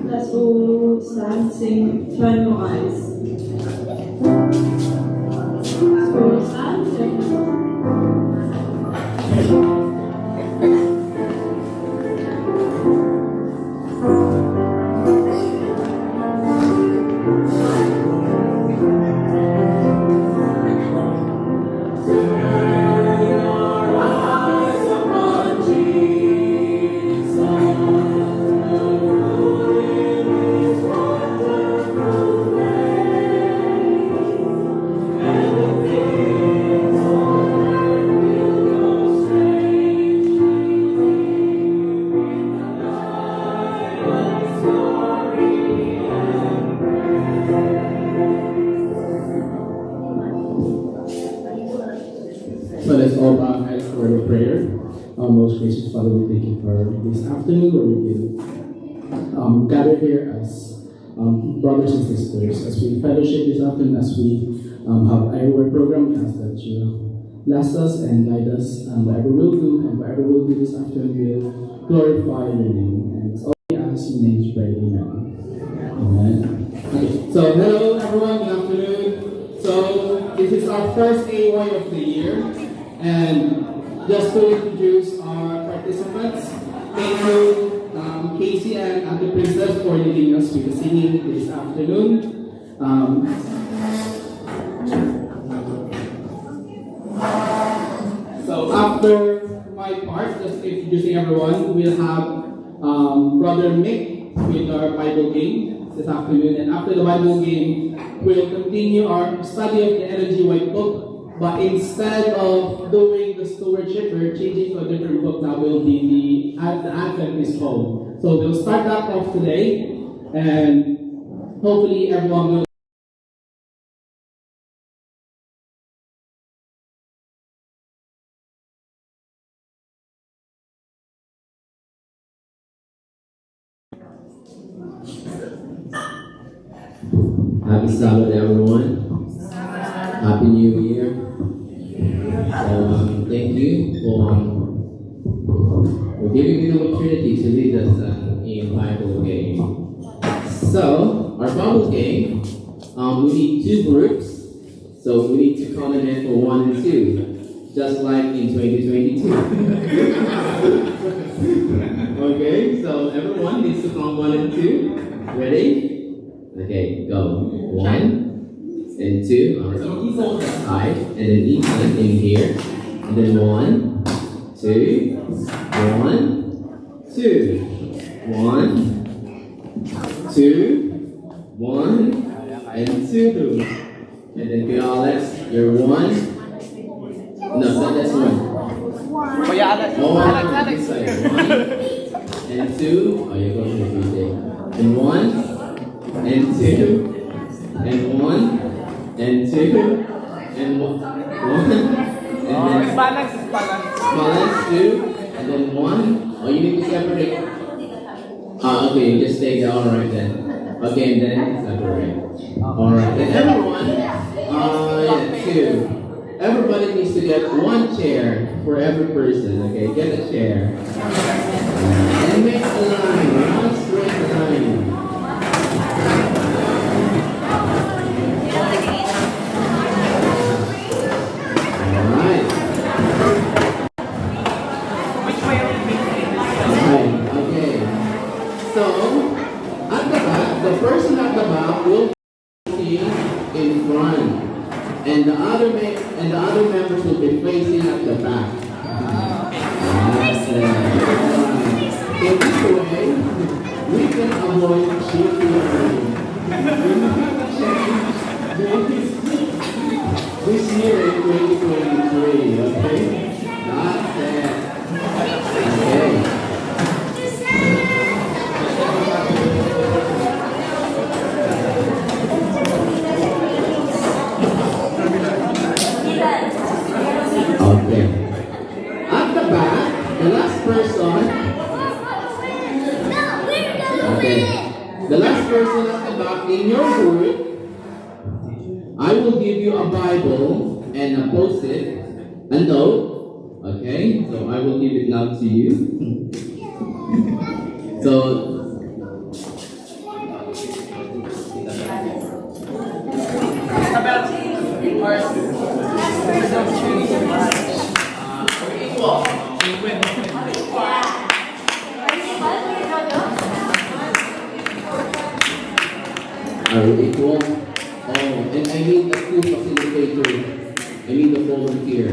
Let's all stand, sing, turn your eyes. Let's all stand, turn your eyes. So let's all bow our heads for the prayer. Our most gracious Father, we thank you for this afternoon where we can gather here as brothers and sisters, as we fellowship this afternoon, as we have our word program. We ask that you bless us and guide us whatever we'll do, and whatever we'll do this afternoon will glorify your name. And it's all we ask in your name to pray. Amen. Amen. Okay, so hello everyone, good afternoon. So this is our first AY of the year. And just to introduce our participants, thank you Casey and Ate Princess for leading us with the singing this afternoon. So after my part, just introducing everyone, we'll have Brother Mick with our Bible game this afternoon. And after the Bible game, we'll continue our study of the Ellen G. White book. But instead of doing the stewardship, we're changing to a different book that will be the Adventist Home. So we'll start that off today, and hopefully everyone will. Happy Sabbath, everyone. Happy New Year. Thank you for giving me the opportunity to lead us in Bible game. So, our Bible game, we need two groups. So we need to coordinate for 1 and 2, just like in 2022. Okay, so everyone needs to count 1 and 2. Ready? Okay, go. 1 and 2 on the side, and then each one in here, and then 1, 2, 1, 2, 1, 2, 1, and 2, and then you all Alex, you're 1. No, that's 1. Oh yeah, Alex. 1 and 2. Oh, you're going to repeat. And 1 and 2 and 1. And 2, and 1, and then balance 2, and then 1. Oh, you need to separate. Okay, you just stay there. All right then. Okay, and then separate. All right, then everyone. Yeah, 2. Everybody needs to get 1 chair for every person. Okay, get a chair. And make a line, 1 straight line. So, at the back, the person at the back will be in front, and the other and the other members will be facing at the back. That's it. In this way, we can avoid cheating. This year in 2023, okay? That's it. Okay. Okay. At the back, the last person. Okay. The last person at the back in your group, I will give you a Bible and a post-it, a note. Okay, so I will give it now to you. So. Are we equal? Oh, and I need a school facilitator. I need a volunteer.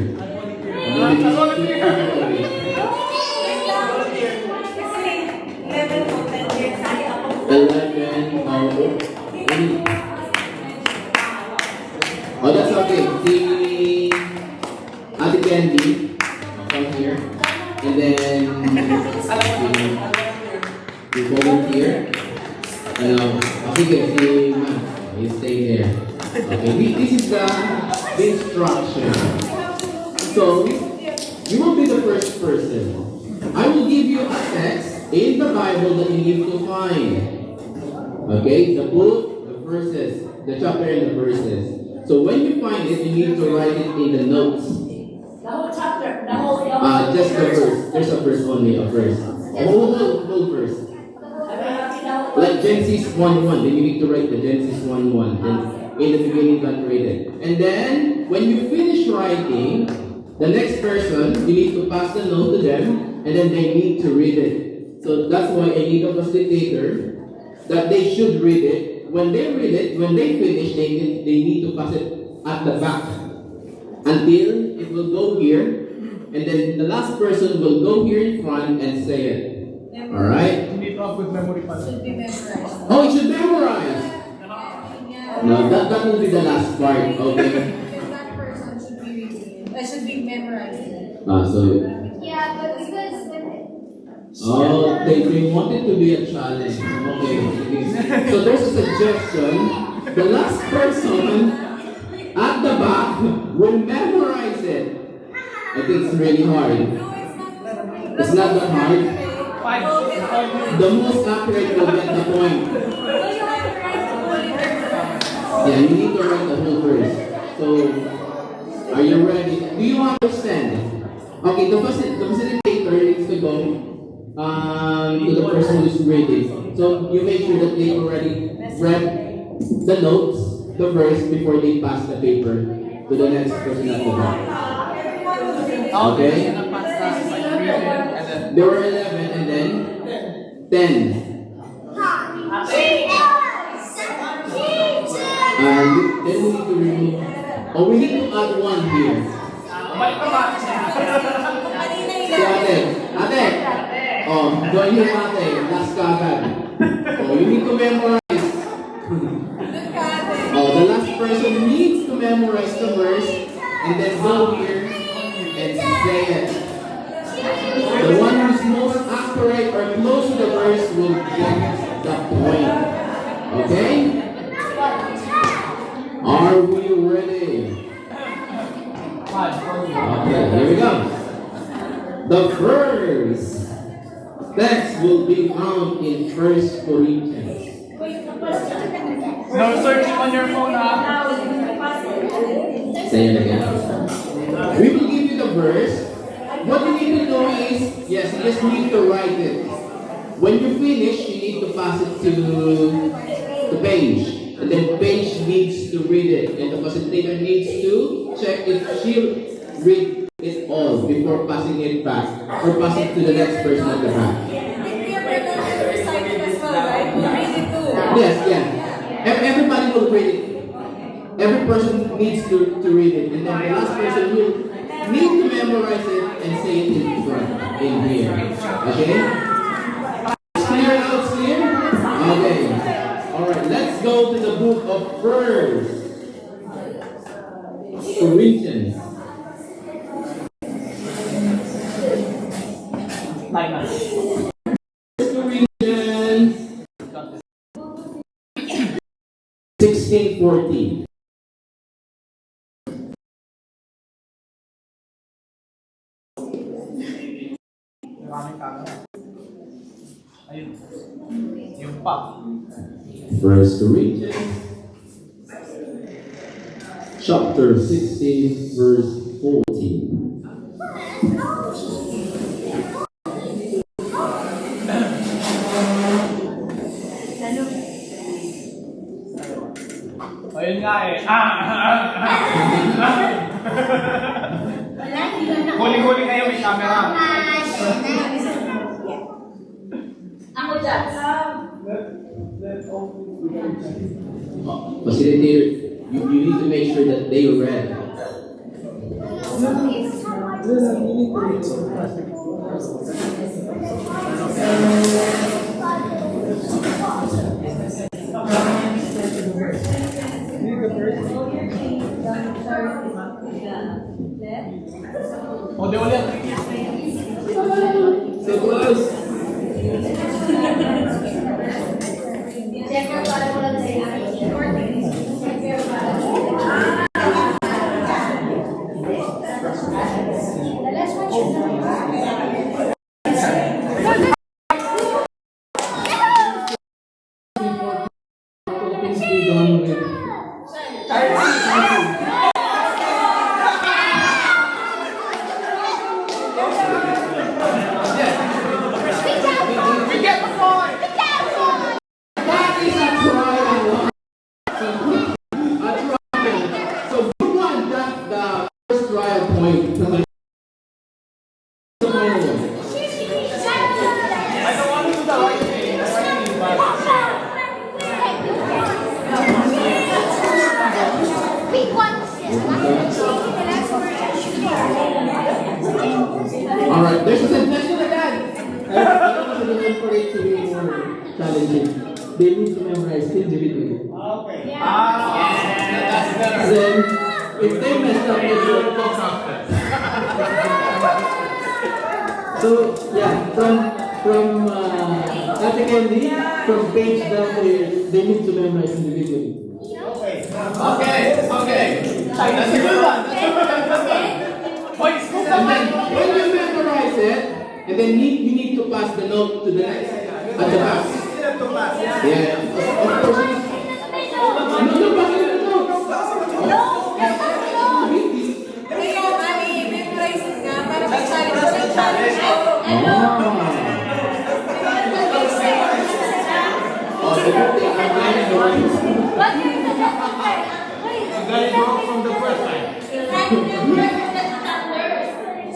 Oh, that's okay. See, Ate Candy, come here. And then, the volunteer. Sige, you stay there. Okay, this is the instruction. So, you will be the first person. I will give you a text in the Bible that you need to find. Okay, the book, the verses, the chapter and the verses. So when you find it, you need to write it in the notes. The whole chapter, the whole just the verse. There's a verse only, a verse. A whole verse. Like Genesis 1:1, then you need to write the Genesis 1:1. Then in the beginning God created. And then when you finish writing, the next person, you need to pass the note to them, and then they need to read it. So that's why I need a facilitator that they should read it. When they read it, when they finish, they need to pass it at the back until it will go here, and then the last person will go here in front and say it. All right? should be memorized. Oh, it should memorize. No, that will be the last part. Okay. That person should be reading. I should be memorizing. So. Yeah, but because Oh, they want it to be a challenge. Okay. So there's a suggestion. The last person at the back will memorize it. I think it's really hard. It's not that hard. The most accurate will get the point. Yeah, you need to write the whole verse. So, are you ready? Do you understand? Okay, the facilitator needs to go to the person who's reading. So, you make sure that they already read the notes, the verse, before they pass the paper to the next person at the back. Okay? There were 11 and then 10. And then we need to remove. Oh, we need to add one here. Si ate. Ate. Oh, doon yung ate. Last kagad. Oh, you need to memorize. Oh, the last person needs to memorize the verse and then go here and say it. The one who's most accurate or close to the verse will get the point. Okay? Are we ready? Okay, here we go. The first text will be found in 1 Corinthians. No searching on your phone, Say it again. We will give you the verse. What you need to know is, yes, you just need to write it. When you finish, you need to pass it to the page. And then page needs to read it. And the facilitator needs to check if she read it all before passing it back. Or passing it to the next person at the back. Yes, yeah. Everybody will read it. Every person needs to read it, and then the last person will need to memorize it and say it in front, in here. Okay? Clear now, it's clear? Okay. Alright, let's go to the book of First Corinthians. Corinthians 16:14. First Corinthians chapter 16 verse 14. Ayun nga eh. Huli-huli kayo, may camera. Ako dyan. Facilitator, you need to make sure that they read. O, di ulit. So close. Check your para wala sa'yo. Check your para. The last one should know. Alright, there's a suggestion again. I don't want for it to be more challenging. They need to memorize individually. Okay. That's better. Then, if they messed up, they will go So, yeah, from Ate Candy, from page down there, they need to memorize individually. Okay. That's a good one. And then, when you memorize it, and then you need to pass the note to the next, at the back. Yeah, of course. No, back in the notes.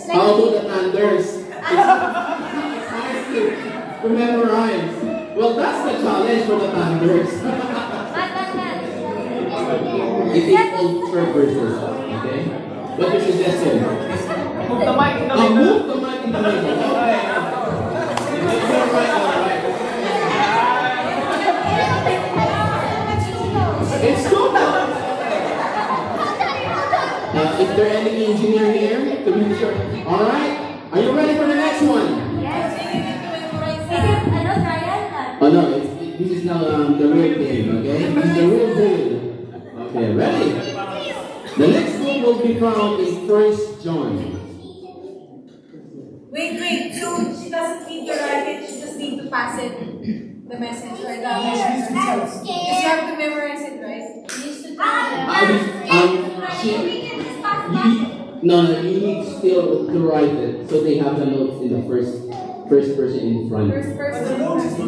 How about the thunders? To memorize. Well, that's the challenge for the thunders. It is all per verses. Okay? What's your suggestion? Move the mic in the middle. Move the mic in the middle. Okay. It's cool. Is there any engineer here to be sure? Alright? Are you ready for the next one? Oh no, this is now the real thing, okay? This is the real deal. Okay, ready? The next one will be found in 1 John. Wait. So she doesn't need to write it, she just need to pass it. The message or the message. Because you have to memorize it, right? No, you need still to write it so they have the notes in the first person in front. First person. The notes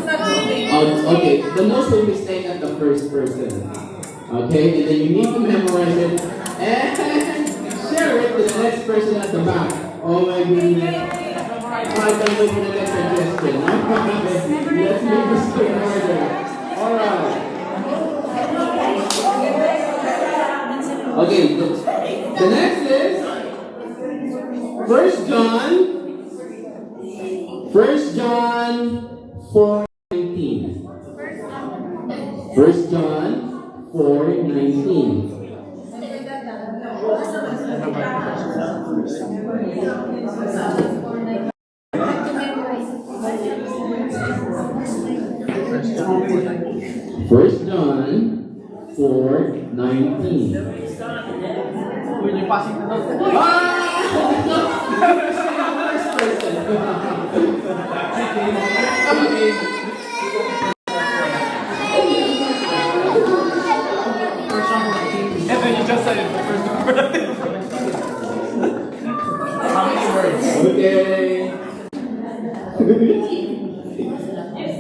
not moving. Oh, okay, the notes will be staying at the first person. Okay, and then you need to memorize it and share it to the next person at the back. Oh my goodness. I can't wait for the next suggestion. Let's make this quick harder. Alright. Okay, the next is First John 4:19. First John 4:19. First John 4:19. When you're passing the note. And then you just said it the first time. How many words? Okay.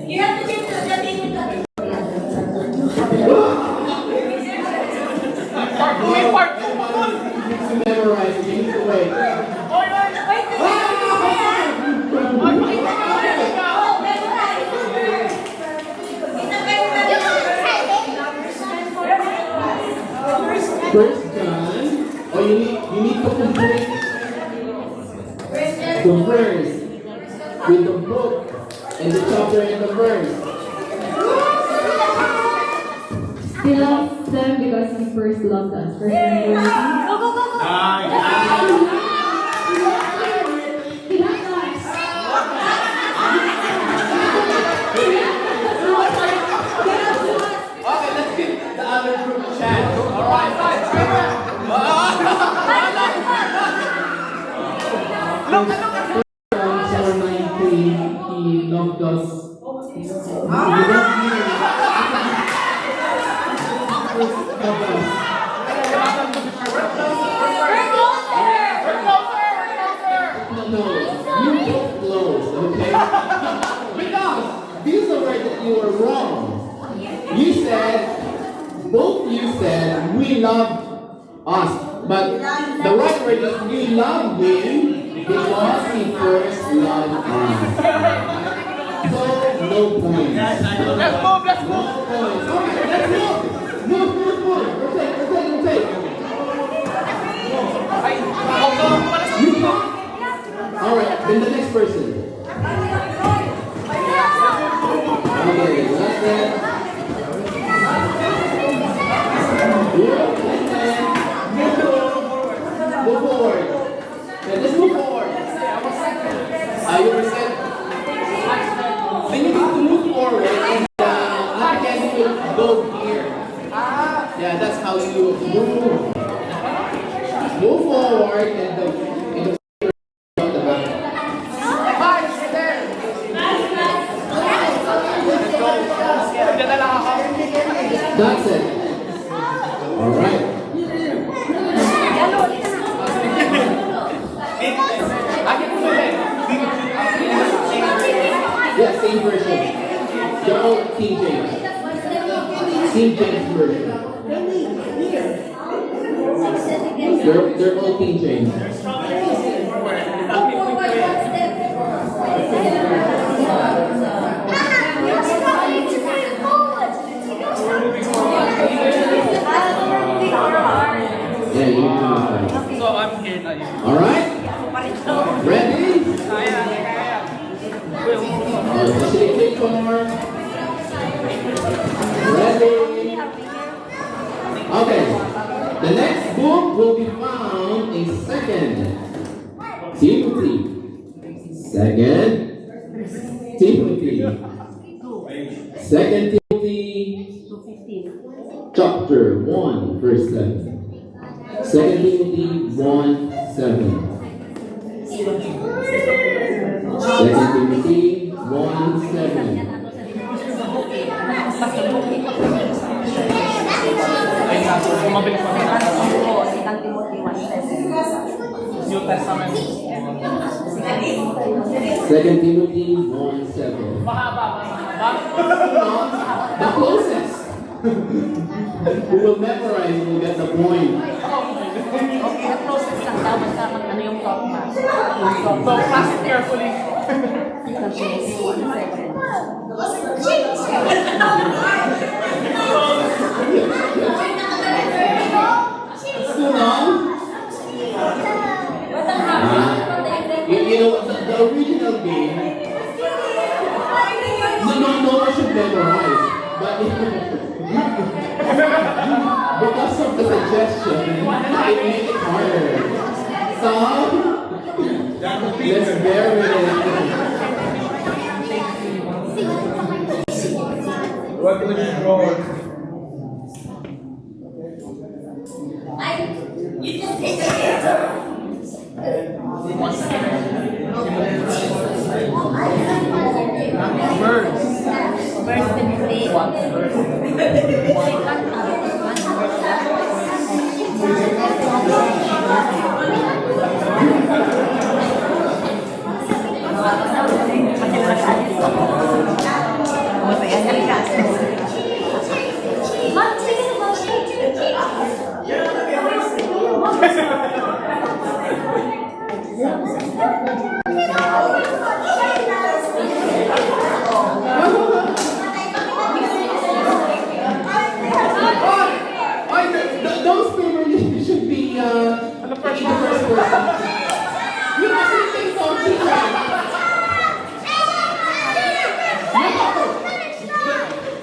You have to give the name. Part two. To memorize, you need to wait. First John, oh, you need to complete the verse with the book and the chapter and the verse. He loves them because he first loved us. First John 4:19. Go, go, go, go. He loves us. Okay, let's get the other group chat. Alright, John 4:19, he loved us. He loved you. No, you both close, okay? Because these are words that you were wrong. Both you said, we love us. But the right word is we love him because he first loved us. So, no points. Let's move. No points. Okay, let's move. Move. Rotate. Alright, then the next person. Okay, that's it. Move forward. Yeah, let's move forward. You were set. Then you need to move forward and applicants will go here. Yeah, that's how you move. Move forward and the back. That's it. Alright. Yeah, same version. They're all King James. King James version. They're all King James. Yeah, you need to move. So I'm here na yun. Alright? Ready? Kaya. Facilitate for. Ready? Okay. The next book will be found in 2 Timothy. 2 Timothy chapter 1 verse 7. 2 Timothy 1:7. 2 Timothy 1:7. Mabilis pa. New Testament. 2 Timothy 1:7. Mahaba. The closest. Who will memorize will get the point. So pass it carefully. should be. No one should memorize. But because of the suggestion, it made it harder. So, let's bear with it. What will you draw? You just hit it. Birds. Those people should be the first person. You actually think so, teacher.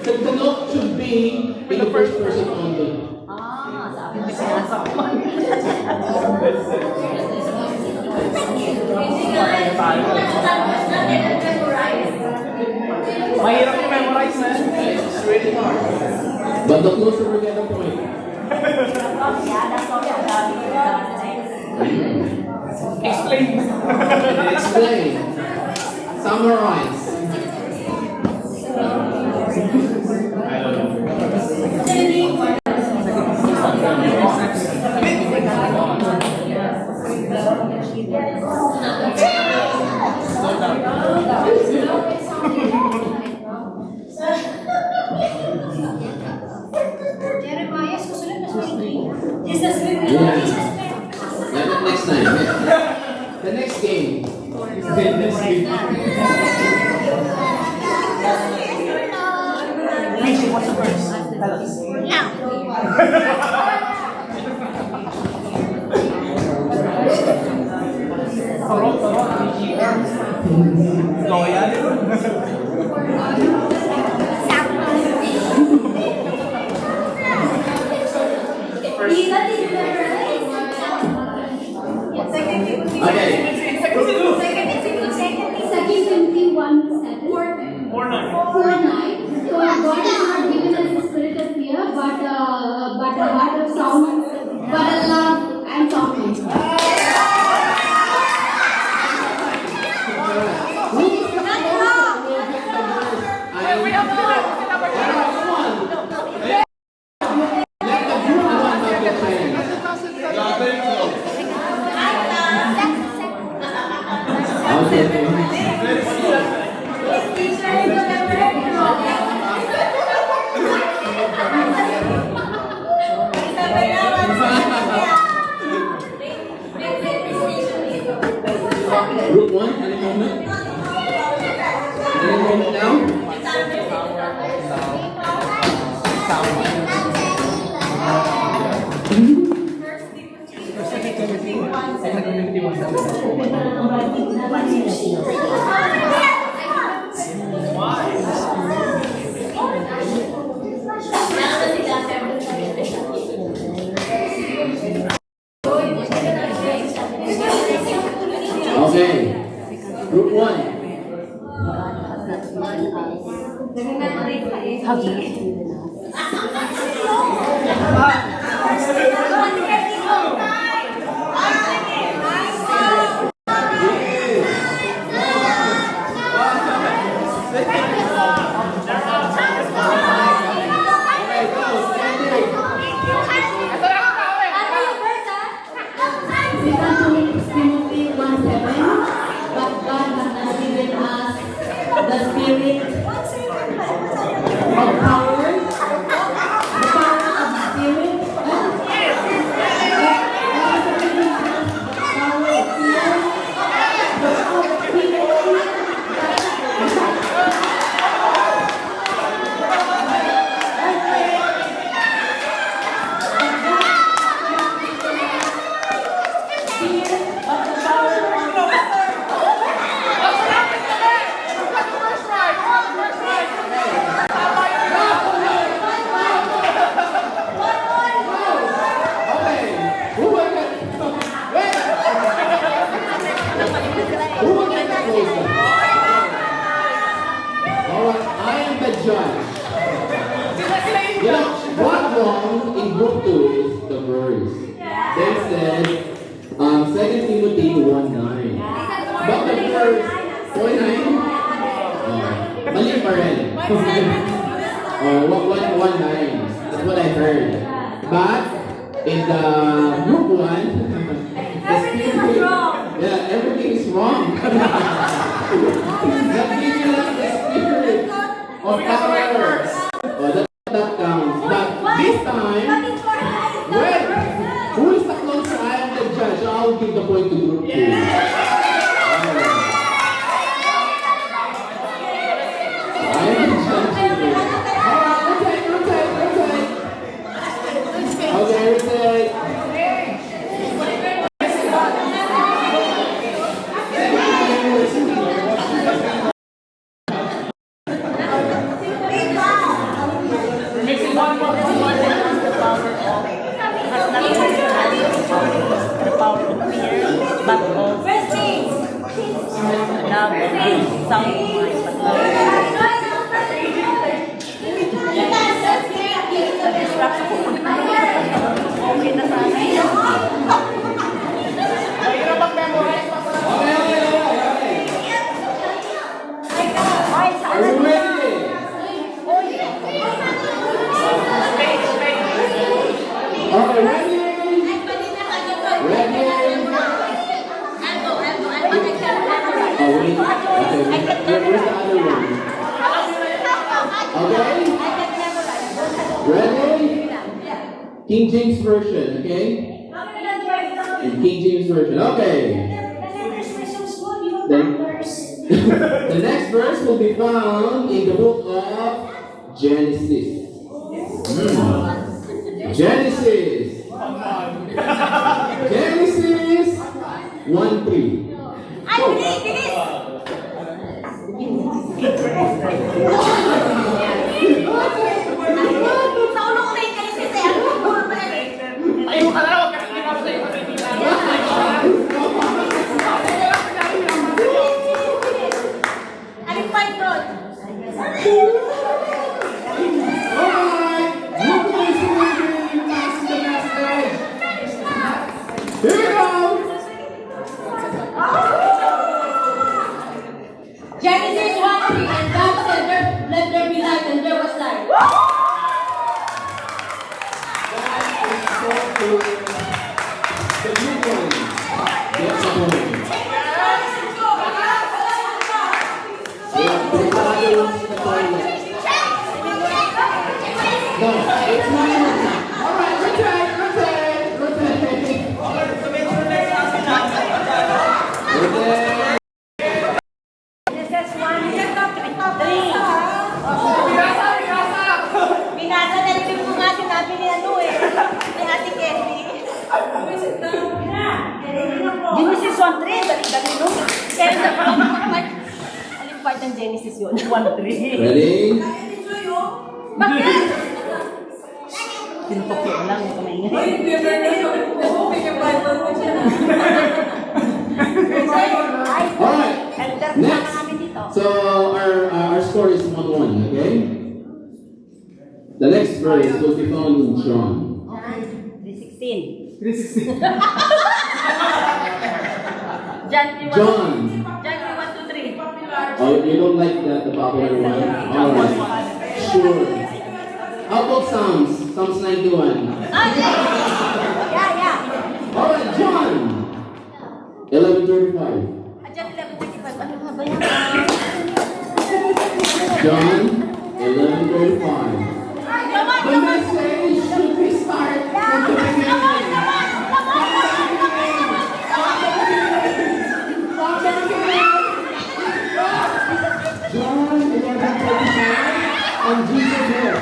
The note should be the first person on the. Mahirap yung memorize na. It's really hard. But the closer we get the point. Explain. Explain. Summarize. I don't know. Jeremiah, susunod na 23. Yes, that's good. Yeah. Next time. The next game. What's the first? Tell us. Tarot. Loyal. Okay. Second Timothy 1:7. 4-9. 4:9. So God has not given us the spirit of fear, but a heart of sound, but a love and softness. We have one. Group 1, any moment? Any moment now? Okay. Group 1. Timothy 1:7. But God has not given us the spirit of power, the power of the spirit, 2 Timothy 1:9. But the first 4:9? Mali pa rin. Oh, 1:9. That's what I heard. But in the group 1, everything is wrong. Yeah, everything is wrong. That gives you like the spirit of power. Oh, that counts. But this time, wait, who is the closer? I am the judge. I'll give the point to group 2. Okay, rotate. We're mixing one more the power of has not the power of fear, but of love and sound mind. Okay na sana. Mahirap mag-memorize pa pala. Are you ready? Okay, ready? Ready? Oh, wait. Okay, where's the other one? Okay? Ready? King James Version, okay? In King James Version, okay. The next verse will be found in the book of Genesis. Genesis 1:3. Ayaw ka na lang, wag ka hindi ka sa'yo. Alright, look who's moving past the message. Here we go. Genesis 1:3, and God said, let there be light, and there was light. The new one. Yes, the one. Yeah, the other one's the toilet. No, it's not. Alright, rotate. Binasa na rin po nga sinabi ni ano eh. Ni Ate Candy. Genesis 1:3, dali-dali no? Pero sa aling part ng Genesis yun? 1:3. Ready? Bakit? Tinutok yun lang, ito maingay. Alright. Elder pa Next. namin dito. So our score is 1-1, okay? The next verse will be found in John. 3:16. 3:16. John 3:1. John. John 1-3. Oh, you don't like the popular one? Alright. Sure. How about Psalms? Psalms 91. Yeah. Alright, John. 11:35. John 11:35. Ano nga ba yan? John 11:35. The message should be start from the beginning. John 11:35 and Jesus here.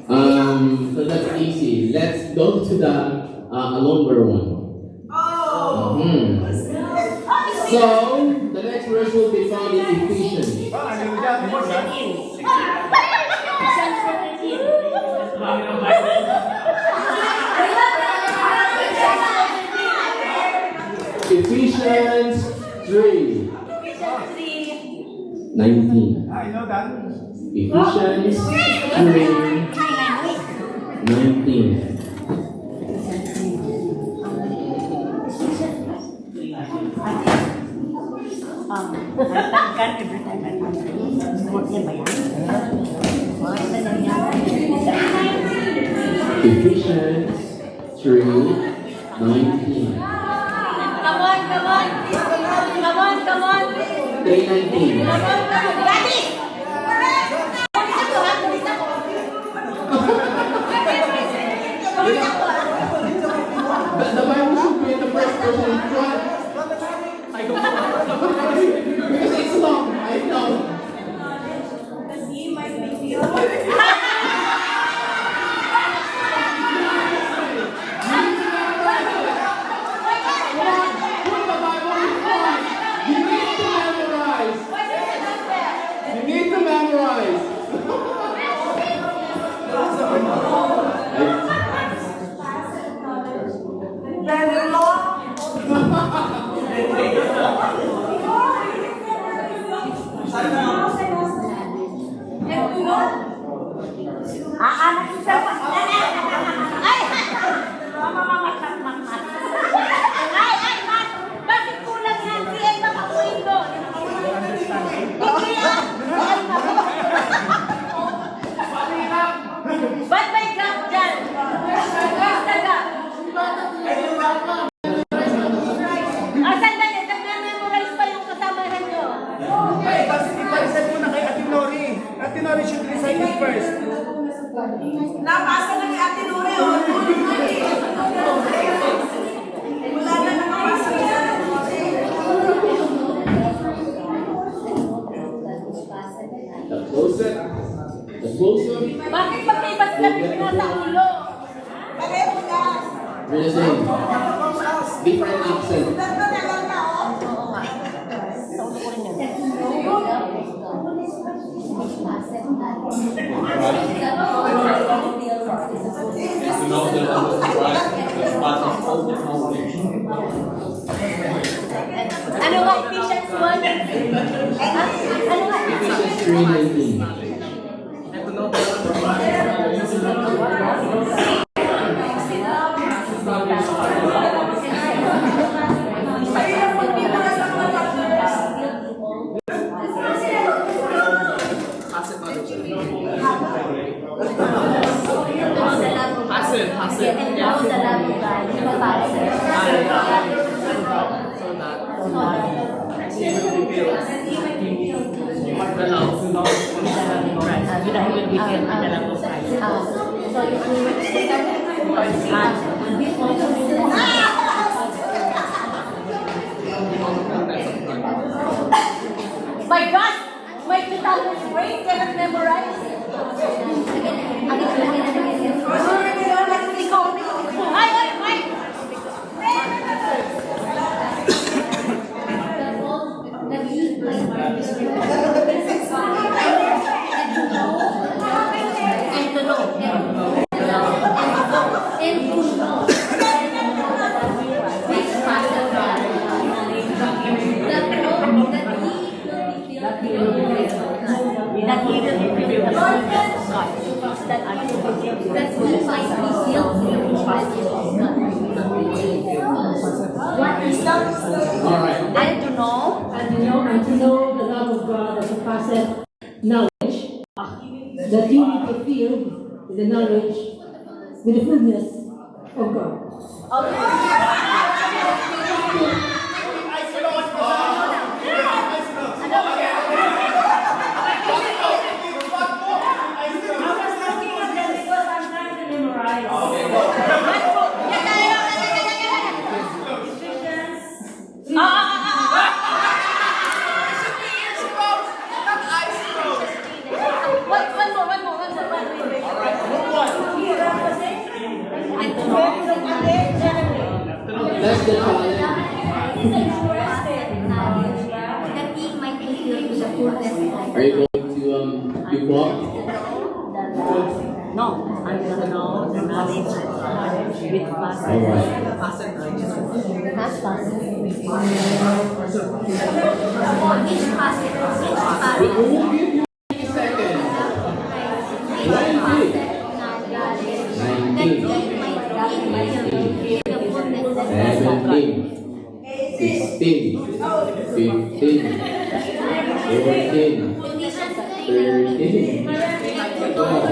So that's easy. Let's go to the a longer one. So the next verse will be found in Ephesians. Ephesians 3. 19. I know that. Ephesians 3. 19. Every time I come to yan ba yan? Ephesians 3:19. Come on, come on. Come on, come on. 3:19. Come on, come on. Daddy! The Bible should be in the first person in front. I don't know. Because it's long, I know. Because he might be feel. Put the Bible in front. You need to memorize. You need to memorize. Bakit kulang yan? Si Ay makakuin ko. Ba't may gap dyan? Where's the gap? Sandali, nag-memorize pa yung kasamahan nyo. Ay, kasi ipareset mo na kay Ate Nori. Ate Nori should recite it first. Napasa na ni Ate Nuri, oh. Wala na nakapasa ni Ate Nuri. The closer. The closer. Bakit pag may baslat na sa ulo? Pareho ka. We're the same. Different accent. Tatlo na lang na, oh. Oo nga. Sa ulo ko rin yan. Ano nga, Ephesians 1? Ano nga? Ephesians 3:19. My God! My 2000 brain cannot memorize. Ay, ay, ay! And to know. That he will reveal the secrets of God, that are hidden in that we might be sealed in the treasures of God. What is love? Alright. And to know, and to know the love of God that surpasses knowledge, that you need to fill with the knowledge, with the fullness of God. One more. the challenge? The king might be filled with the fullness of life. Are you going to you walk? No, I don't know the knowledge with fast. Alright. Fast. Each fast. We will give you 20 seconds. 20. 19. 17. 16. 15. 14. 13. 12.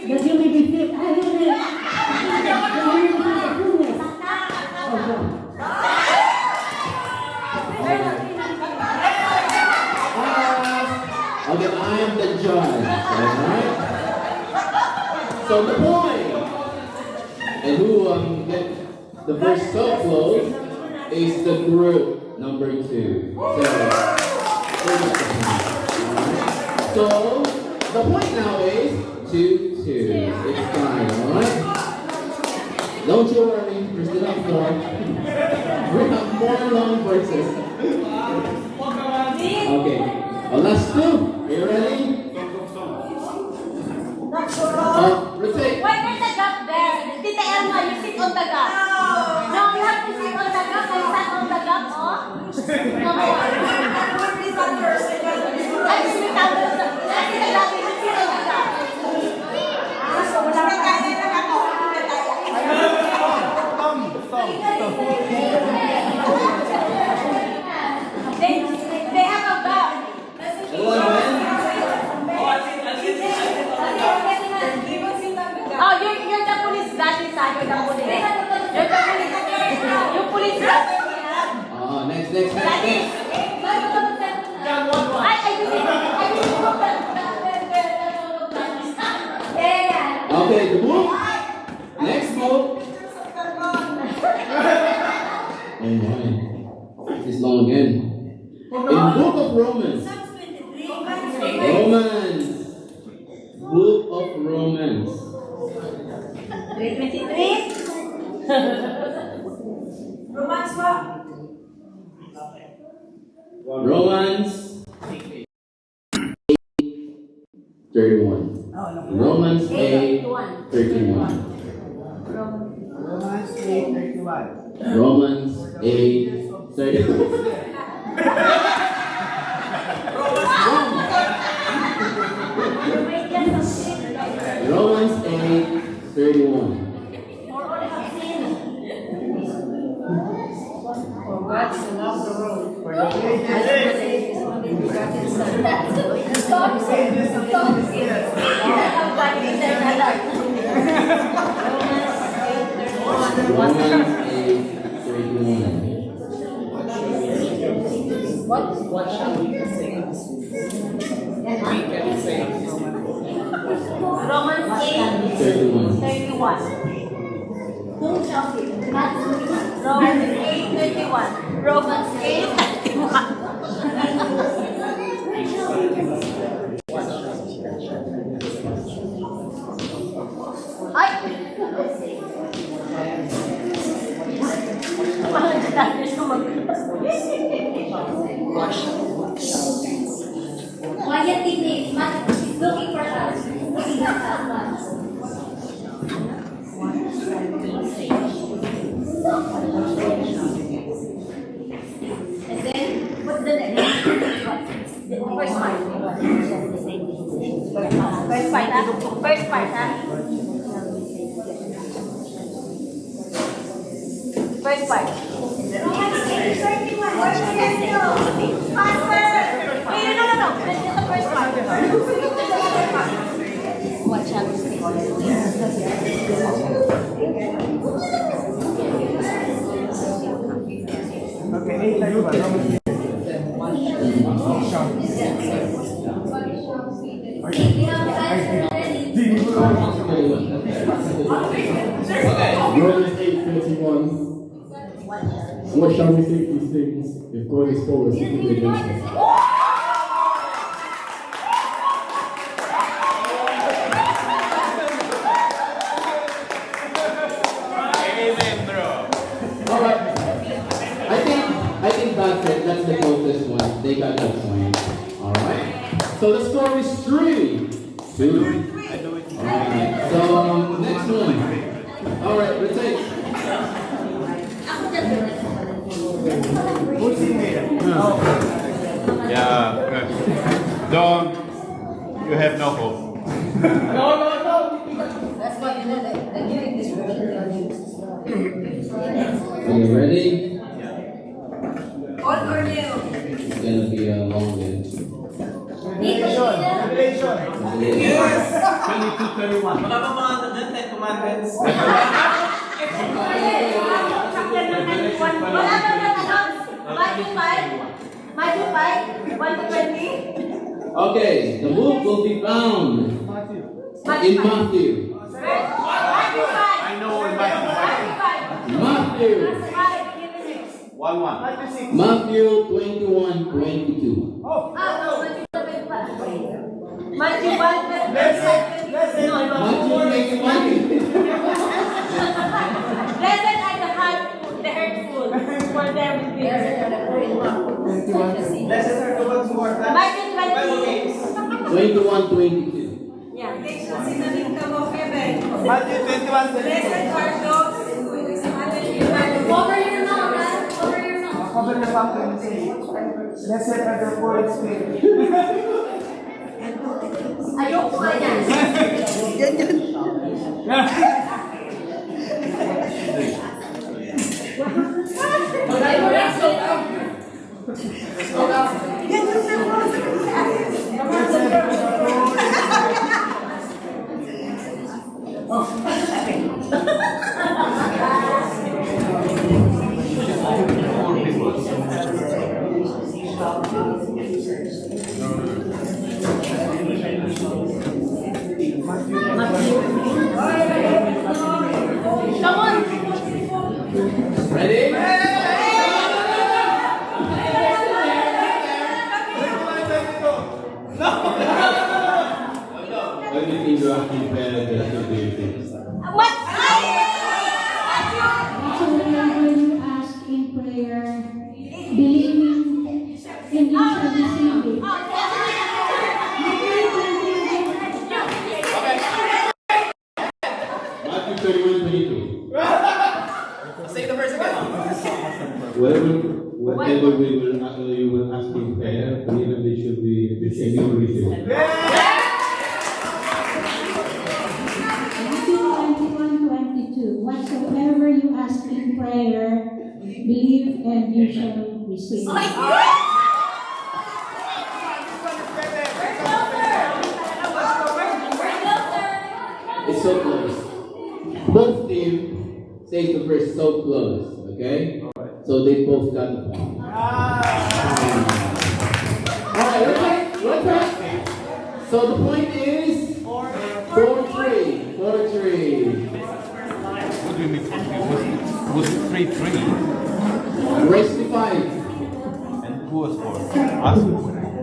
That you may be filled. Okay, I am the judge. Alright? So the point. And who get the first so close is the group number 2. So the point now is 2-2. It's fine, alright? Don't you worry, we still have 4. We have 4 long verses. Okay. Last 2. Are you ready? Rotate. Why there's a gap there? Tita Elma, you sit on the gap. No, you have to sit on the gap. I sat on the gap, oh. No, I sit on the gap. They have a gap. Oh, you're the police guard, Lisa. You're the police. You're the police. You police guard. Next. Okay, the move. Next move. Oh my. This is long again. In Book of Romans. Book of Romans. 23. Romans 31. Romans 8:31. Romans 8:31. Romans 8:31. Romans 8:31. Romans 8:31. What shall we say? We can say. Romans 31. 8:31. Romans 8:31. Romans 8:31. Ay! Quiet technique. She's looking for us. And then, what's the next? The first part. First part, ha? First part, ha? First part. 31. What should I do? Faster! Wait, no. Let's get the first one. What shall we say? Okay, 8:31. Romans 8:31. What shall we say to these things? If God is for us, who can be against us? Alright. I think that's the closest one. They got that point. Alright. So the score is 3-2. Alright. So next one. Alright, let's take. Who's in here? Yeah. Don't. You have no hope. Are you ready? All or nil? It's gonna be a long one. Revelation. 22-31. Wala pa mga Ten Commandments. Matthew 5, 1 to 20. Okay, the book will be found in Matthew. I know in Matthew. 1-1. Matthew 21:22. Matthew 1, Lesson. Matthew 21. Blessed are the hurtful, for them will be Blessed are the ones who are Matthew 20. 21:22. Yeah. Nations in the kingdom of heaven. Matthew 21. Blessed are those who is Cover your mouth, man. Cover your mouth. Cover the mouth and say, blessed are the poor in spirit. Ayoko nga yan. Come on. Ready? Everything you are prepared, that's what you think. What? So whenever you ask in prayer, believing in you shall receive it. Matthew 21:22. Say the verse again. Whatever you will ask in prayer, believe that they should be the same you will receive. Matthew 21:22. Whatsoever you ask in prayer, believe and you shall receive. It's so close. Both teams say the verse so close, okay? So they both got the point. Alright, let's try. So the point is 4-3. 4-3. What do you mean? Was it 3-3? Race to 5. And who was 4? Us?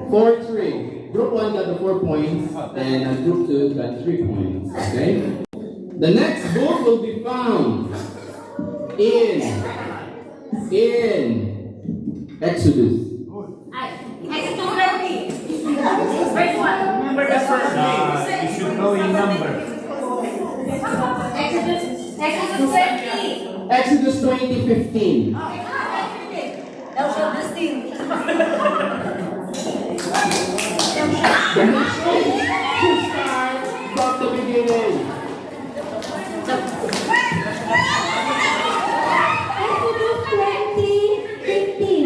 4-3. Group 1 got the 4 points, and Group 2 got 3 points. Okay? The next book will be found in Exodus. Exodus 20. Verse 1. Remember the first name. You should know your number. Exodus 20. Exodus 20:15. Thou shalt distinct. The mistake should start from the beginning. Exodus 20:15.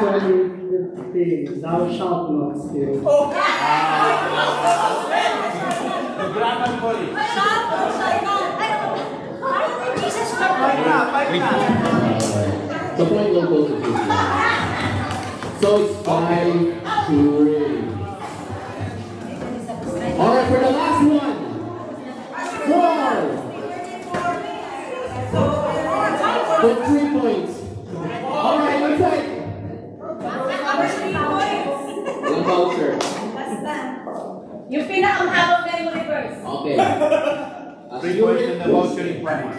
115. Thou shalt not steal. The grammar police. The point will go to this one. So it's 5-3. Alright, for the last one. 4. For 3 points. Alright, let's take. Yung voucher. Yung pinakamahabang na yung reverse. Okay. 3 points and the voucher in front.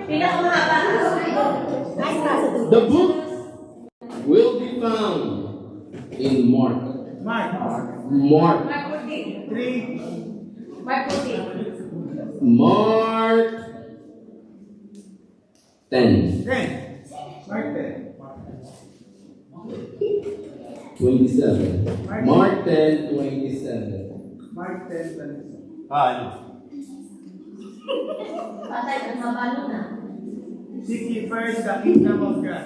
Pinakamahaba. The book will be found in Mark. Mark. Mark. Mark 14. 3. Mark 14. Mark 10. 10. Mark 10. 27. Mark 10, 27. Mark 10. Ano? Patay, ang haba nun ah. Seek ye first the kingdom of God.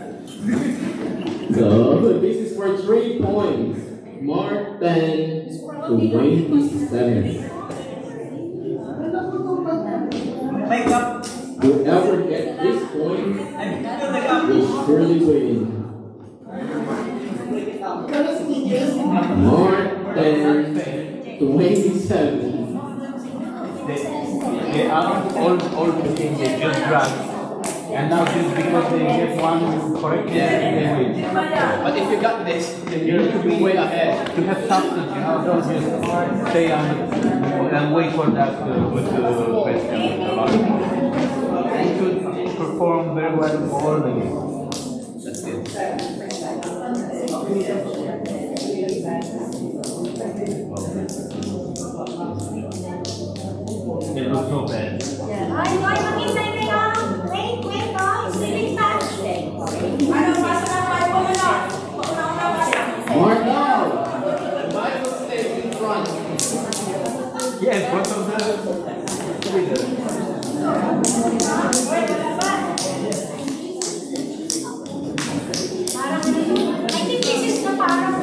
So this is for 3 points. Mark 10, 27. Make up. Whoever gets this point will surely win. Mark 10, 27. They are all putting the just drugs. And now just because they get one correct, they win. But if you got this, then You need to be way ahead. To have substance, you know, don't just stay and wait for that with the question. You should perform very well all the game. that's it. It looks so bad. Ay, maghintay kayo. Wait, guys. Swimming time. Ano, pasa na tayo mo na. Una-una pasa. Mark now. The Bible stays in front. Yes, what of the I think this is the parang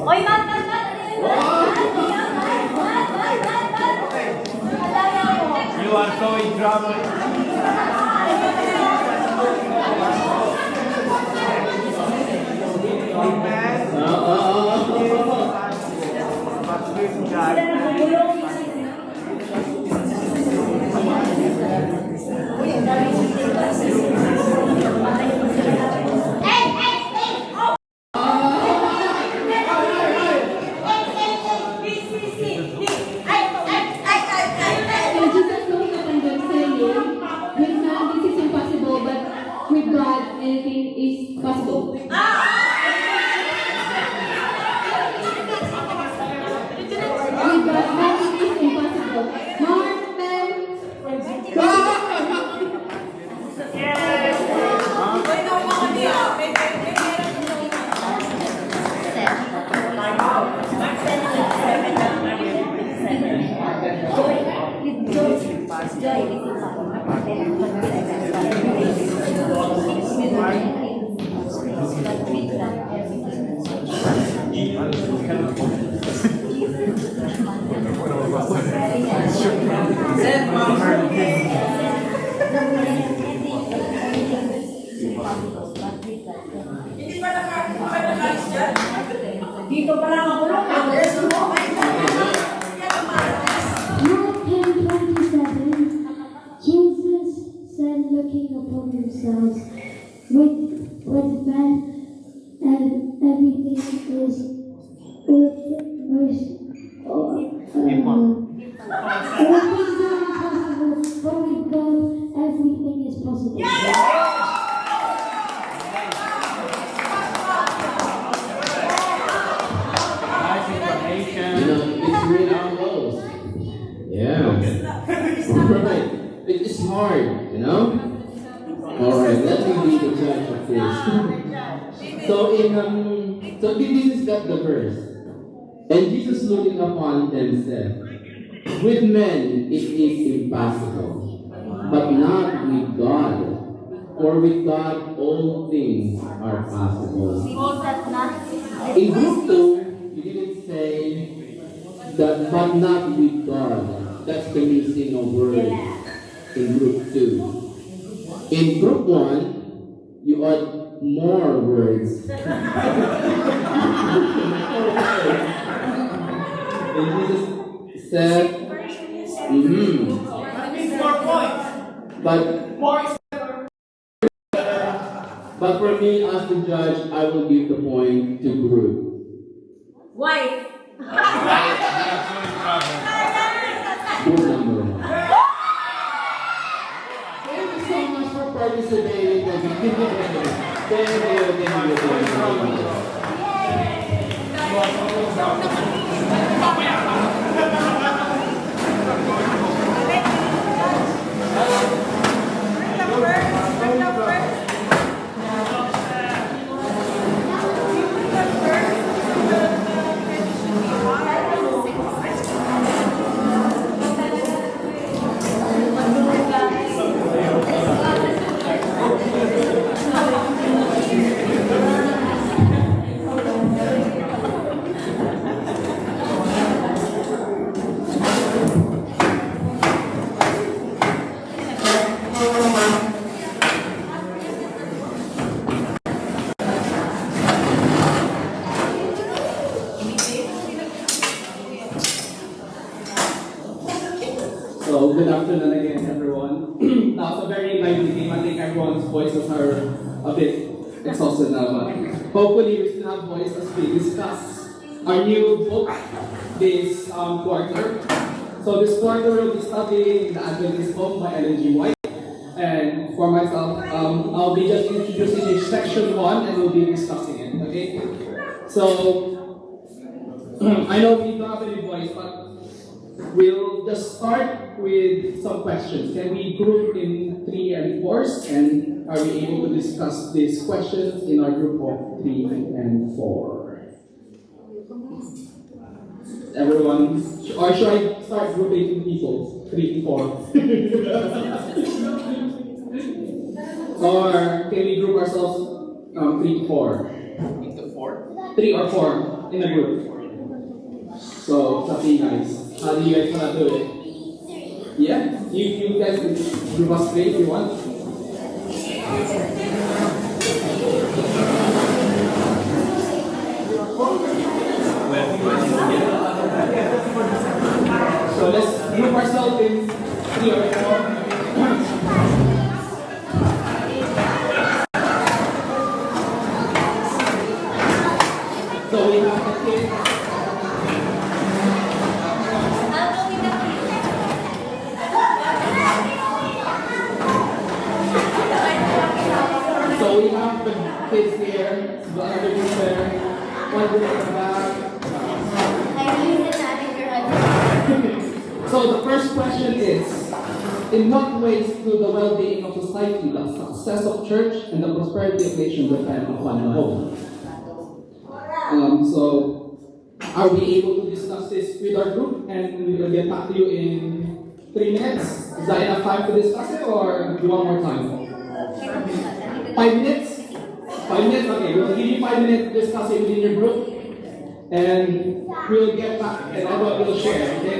Oy, man. You are so in trouble. And Jesus knows what I'm going to say here. With man, this is impossible, but with God, anything is possible. With God, nothing is impossible. Mark 10. Hindi pa nakakalis dyan. Dito pa lang ako lang. Mark 10:27. Jesus said, looking upon themselves, with men and everything is with most all things are impossible, but with God everything is possible. Nice information. You know, it's really close. Yeah. Right. It's hard, you know? Alright, let me be the judge of this. So this is got the verse. And Jesus looking upon them said, with men it is impossible, but not with God. For with God all things are possible. In group 2, you didn't say that, but not with God. That's the missing of word in group 2. In group 1, you add more words. And Jesus said, That means 4 points. But for me, as the judge, I will give the point to group. Why? Group number 1. Thank you so much for participating. Thank you. So, good afternoon again, everyone. Now, it's a very lively game. I think everyone's voices are a bit exhausted now, but hopefully we still have voice as we discuss our new book this quarter. So, this quarter we'll be studying The Adventist Home by Ellen G. White. And for myself, I'll be just introducing each section 1 and we'll be discussing it, okay? So, I know we don't have any voice, but we'll just start with some questions. Can we group in 3 and 4s? And are we able to discuss these questions in our group of 3 and 4? Everyone, or should I start grouping people? 3 and 4? Or can we group ourselves 3 to 4? Into 4? 3 or 4 in a group. So, it's up to you guys. How do you guys want to do it? Yeah? You guys can group us 3 if you want. So let's group ourselves in 3 or 4. So we have the kids. So we have the kids here, the other group there, one group at the back. So the first question is, in what ways do the well-being of society, the success of church, and the prosperity of nation depend upon the home? So, are we able to discuss this with our group and we will get back to you in 3 minutes? Is that enough time to discuss it or do you want more time? 5 minutes? 5 minutes? Okay, we'll give you 5 minutes to discuss it within your group and we'll get back and everyone will share, okay?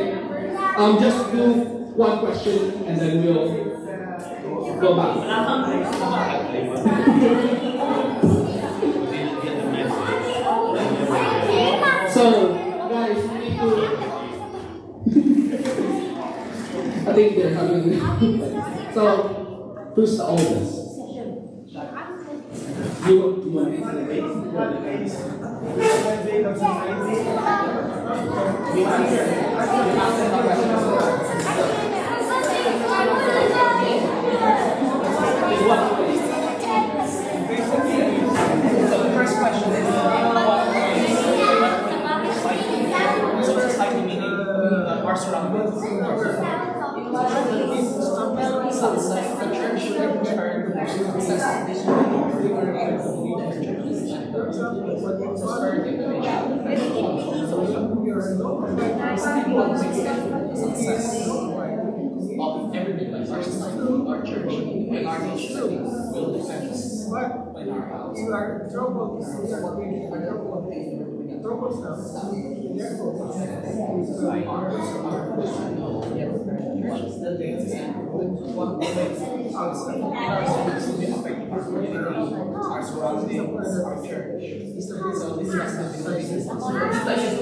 Just do one question and then we'll go back. So, guys, we need to. I think they're having. So, who's the oldest? You want to So the first question is, society meaning our surroundings. Success of the church should return success of this prosperity of the nation. success of everything like our society, our church, and our nation will depend on our house. You are troubled. You are troubled. Troubled now. What's the things and what makes us affect our community, our surroundings, our church. So this responsibility is that is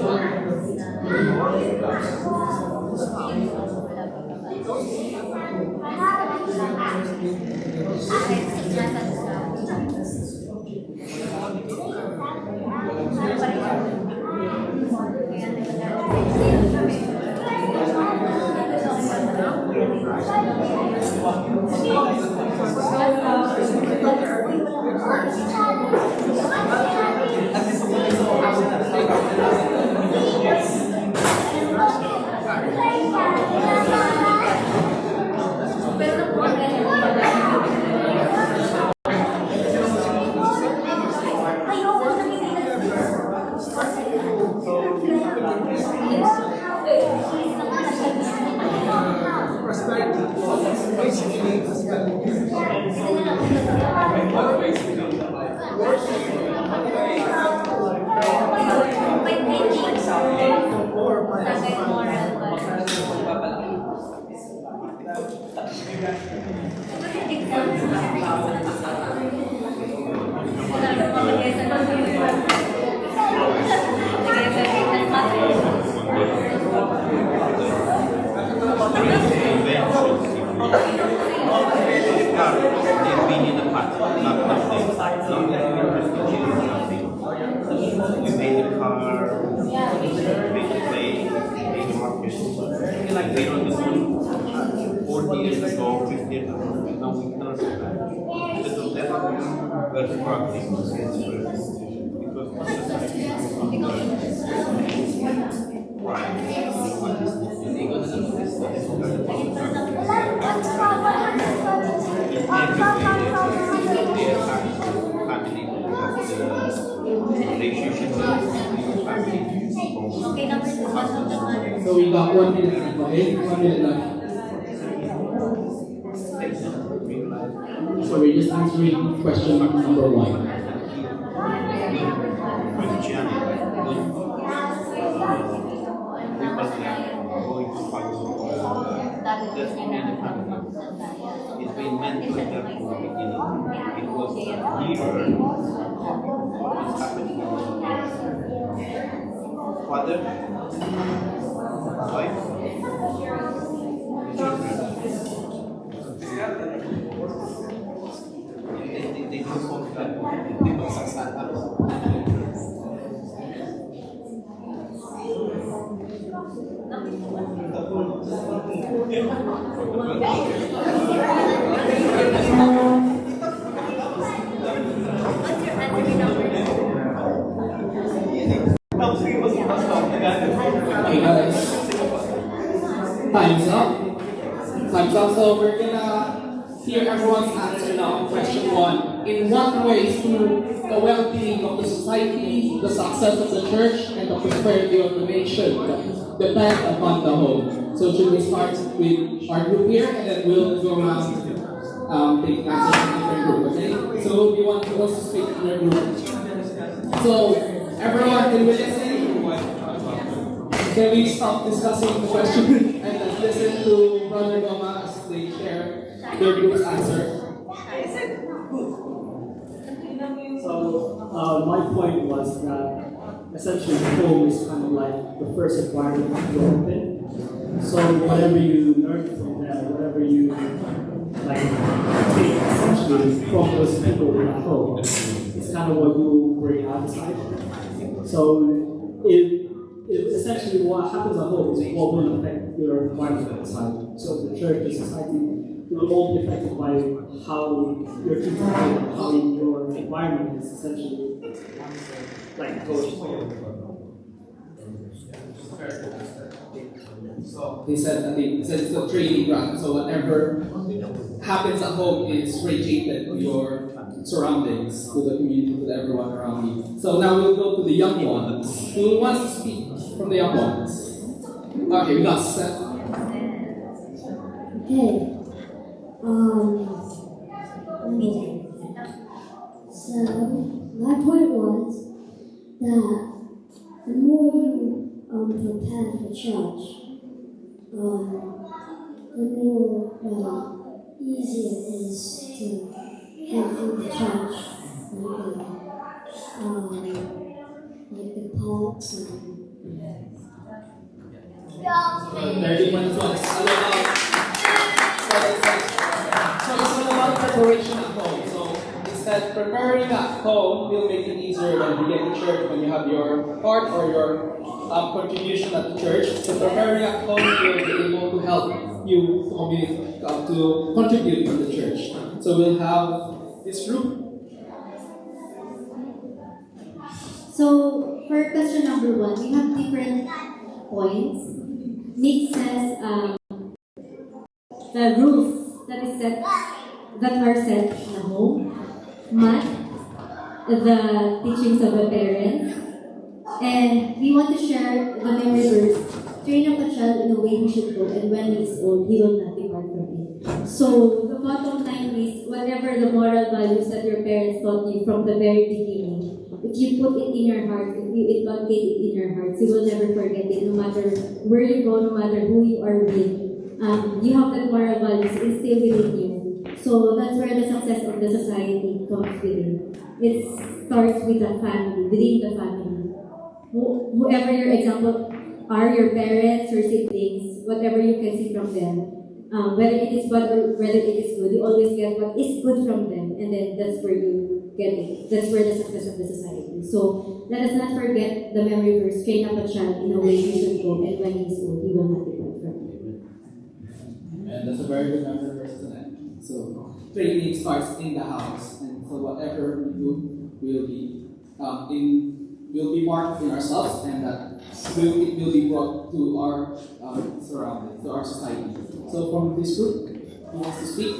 like they don't do 40 years ago, 50 years ago, now we cannot do that. Because of that, we're struggling to get because society So we got 1 minute, okay? 1 minute left. So we're just answering question number 1. It's been meant to happen from the beginning. It was here. It's happening. Father, wife, children. They don't talk that. They don't succeed. Okay guys, time's up. Time's up, so we're gonna hear everyone's answer now. Question 1. In what ways do the well-being of the society, the success of the church, and the prosperity of the nation depend upon the home? So should we start with our group here, and then we'll go around take answers from different group, okay? So you want to speak in your group. So everyone, can we listen? Can we stop discussing the question and let's listen to Brother Goma as they share their group's answer? So my point was that essentially home is kind of like the first environment you grow up in. So whatever you learn from there, whatever you like take essentially from those people at home, it's kind of what you bring outside. So if essentially what happens at home is what will affect your environment outside. So the church, the society, will all be affected by how you're treated, how your environment is essentially like goes forward. So he said it's a training ground. So whatever happens at home is radiated to your surroundings, to the community, to everyone around you. So now we'll go to the young ones. Who wants to speak? from the young ones. Okay, we got Seth. Okay. So my point was that the more you prepare for church, the more easier it is to get through the church, like the parts and. Very good one as well. So it's all about preparation at home. So it's that preparing at home will make it easier when you get to church, when you have your part or your contribution at the church. So preparing at home will be able to help you to contribute to the church. So we'll have this group. So for question number 1, we have different points. Nick says the rules that are set in the home, Matt, the teachings of the parents, and we want to share the memory verse. Train up a child in the way he should go, and when he is old, he will not depart from it. So the bottom line is, whatever the moral values that your parents taught you from the very beginning, if you put it in your heart, if you inculcate it in your heart, you will never forget it, no matter where you go, no matter who you are with. You have that moral values instilled within you. So that's where the success of the society comes within. It starts with the family, within the family. Whoever your example are, your parents, your siblings, whatever you can see from them, whether it is bad or whether it is good, you always get what is good from them, and then that's where you get it. That's where the success of the society. So let us not forget the memory verse, train up a child in a way he should go, and when he is old, he will not depart from it. And that's a very good memory verse, isn't it? So training starts in the house, and so whatever we do will be marked in ourselves, and that it will be brought to our surroundings, to our society. So from this group, who wants to speak?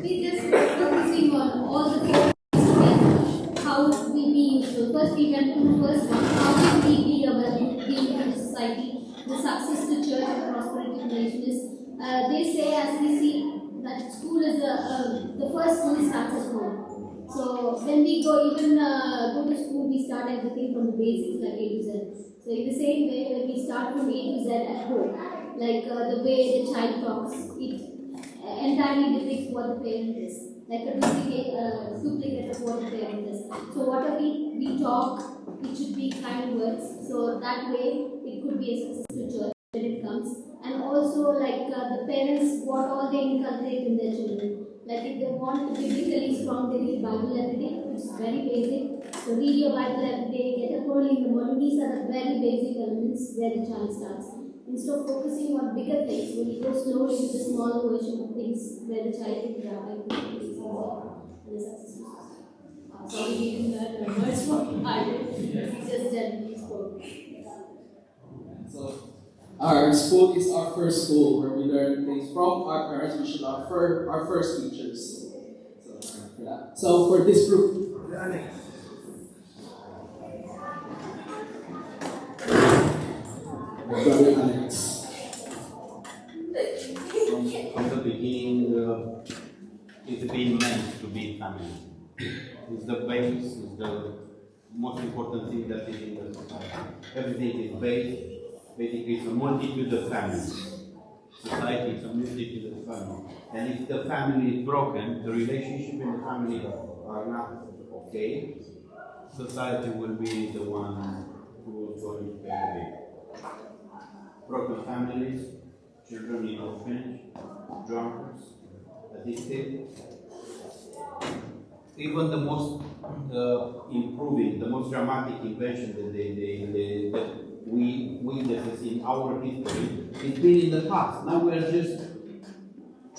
We just focusing on all the things together. How we be useful. First, we went to the first one. How can we be a well-being in the society? The success to church and prosperity to nation is. They say, as we see, that school is the first one starts at home. So when we go to school, we start everything from the basics, like A to Z. So in the same way, when we start from A to Z at home, like the way the child talks, it entirely depicts what the parent is, like a duplicate of what the parent is. So whatever we talk, it should be kind words. So that way, it could be a success to church when it comes. And also, like the parents, what all they inculcate in their children. Like if they want to be biblically strong, they read Bible every day, which is very basic. So read your Bible every day, get up early in the morning. These are the very basic elements where the child starts. Instead of focusing on bigger things, when you go slowly to the smaller version of things where the child can grab and the successful. Sorry, we didn't learn words from Bible. We just generally spoke. So our school is our first school where we learn things from our parents, which are our first teachers. So for that. So for this group, Brother Alex. From the beginning, it's been meant to be family. It's the base, it's the most important thing that is in the society. Everything is based, basically it's a multitude of families. Society is a multitude of families. And if the family is broken, the relationship in the family are not okay, society will be the one who is going to pay the bill. Broken families, children in orphanage, drunkards, addicted. Even the most improving, the most dramatic invention that we witnessed in our history, it's been in the past. Now we are just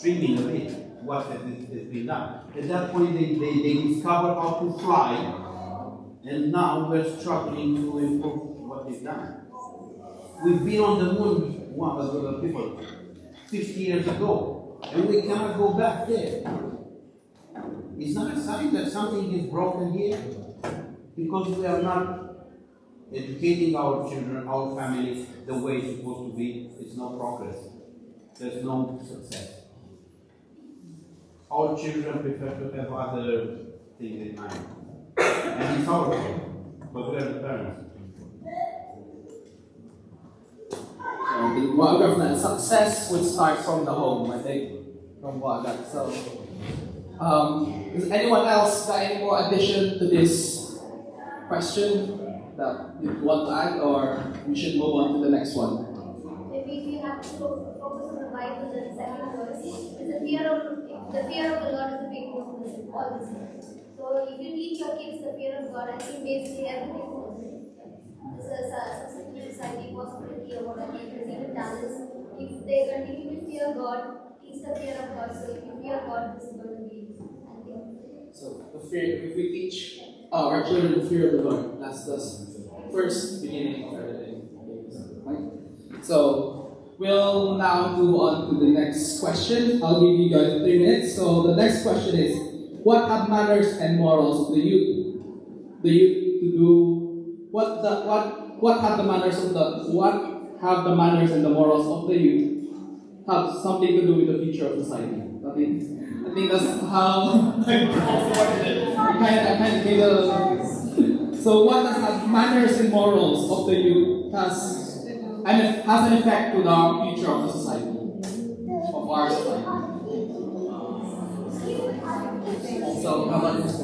dreaming of it, what has been done. At that point, they discovered how to fly, and now we're struggling to improve what is done. We've been on the moon people 50 years ago, and we cannot go back there. It's not a sign that something is broken here, because we are not educating our children, our families, the way it's supposed to be. It's no progress. There's no success. Our children prefer to have other things in mind. And it's our fault, because we are the parents. What I got from that, success would start from the home, I think, from what I got. So, does anyone else got any more addition to this question that you want to add, or we should move on to the next one? Maybe we have to focus on the Bible, the second verse. The fear of the Lord is the beginning of all this. So if you teach your kids the fear of God, I think basically everything goes. This is a successful society, possibility, or whatever it is, even talents. If they continue to fear God, teach the fear of God. So if you fear God, this is going to be, I think. So, the fear, if we teach our children the fear of the Lord, that's the first beginning of everything. Right? So, we'll now move on to the next question. I'll give you guys 3 minutes. So, the next question is, what have manners and morals the youth to do? What have the manners and the morals of the youth have something to do with the future of society? I think that's how I kind of gave a. So what does the manners and morals of the youth has an effect to the future of the society, of our society? So how about this?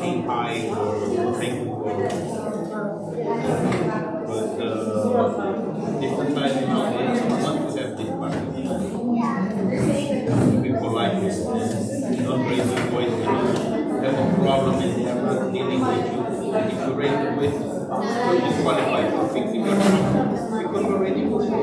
Aim high or think but different society nowadays want to have this practice. Be polite, don't raise your voice when you have a problem and they are not dealing with you. If you raise your voice, you're disqualified for fixing your problem because you're already moving it.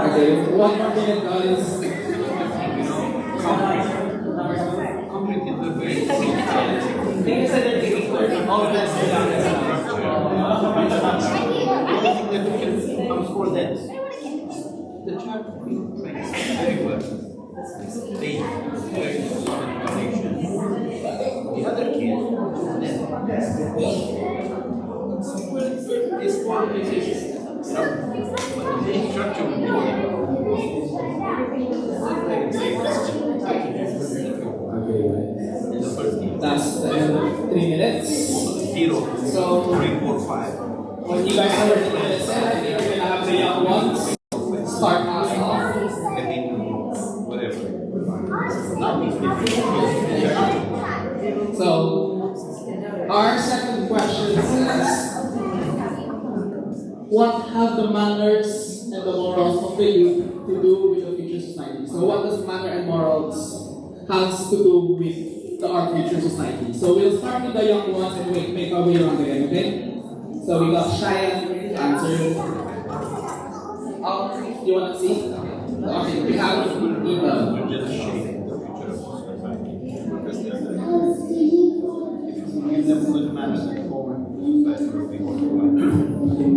Okay, 1 more minute, guys. Concrete is a very everything comes for that. The child will be trained very well. They very solid foundation. The other kids, this one is but the main structure will be in the first team. That's the end of 3 minutes. 0, So 3, 4, 5. when you guys are ready to listen, I think we're gonna have the young ones start us off. I mean, whatever. Now these people. So our second question says, what have the manners and the morals of the youth to do with the future society? So what does manner and morals has to do with our future society. So we'll start with the young ones and make our way around again, okay? So we got Cheyenne to answer. You want to see? Okay, we have Eva.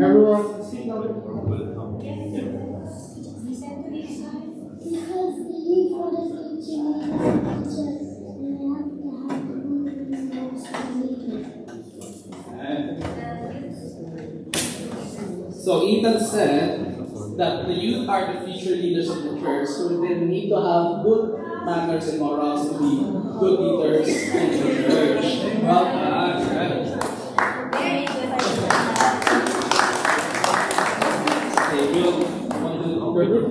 Everyone, see now. So Ethan said that the youth are the future leaders of the church, so they need to have good manners and morals to be good leaders in the church. Well done. Okay, we'll want to do further.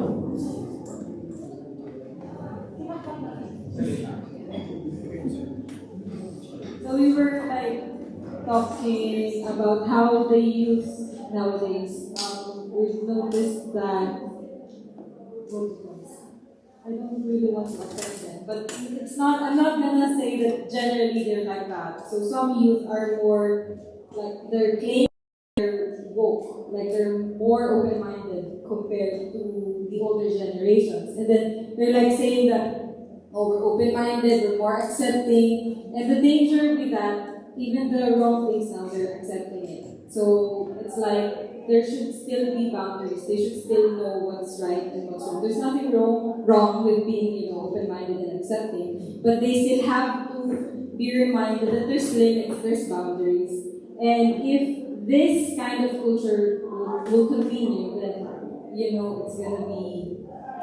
So we were like talking about how the youth nowadays, we've noticed that I don't really want to offend them, but it's not. I'm not gonna say that generally they're like that. So some youth are more like they're claiming they're woke, like they're more open-minded compared to the older generations, and then they're like saying that, oh, we're open-minded, we're more accepting, and the danger with that, even the wrong things now, they're accepting it. So it's like there should still be boundaries. They should still know what's right and what's wrong. There's nothing wrong with being, open-minded and accepting, but they still have to be reminded that there's limits, there's boundaries, and if this kind of culture will continue, then it's gonna be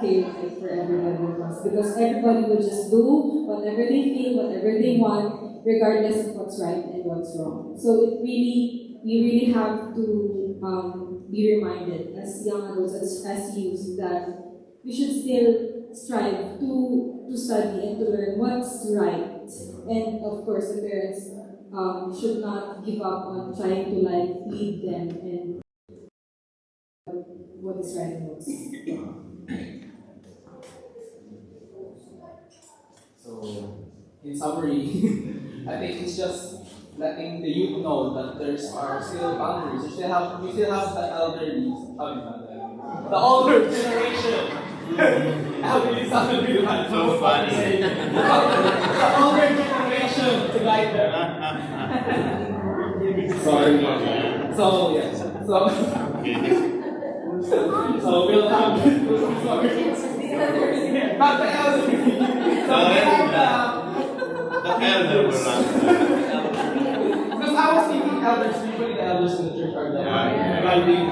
chaotic for everybody else, because everybody will just do whatever they feel, whatever they want, regardless of what's right and what's wrong. So we really have to be reminded as young adults, as youth, that we should still strive to study and to learn what's right. And of course, the parents should not give up on trying to lead them and what is right and what's wrong. So, in summary, I think it's just letting the youth know that there's are still boundaries. We still have the elderly, the older generation. Elderly sounded really bad. So funny. The older generation to guide them. Sorry. So yes. So we'll have. Sorry. Not the elderly. So we have the elder. Because I was thinking elders, usually the elders in the church are the guiding.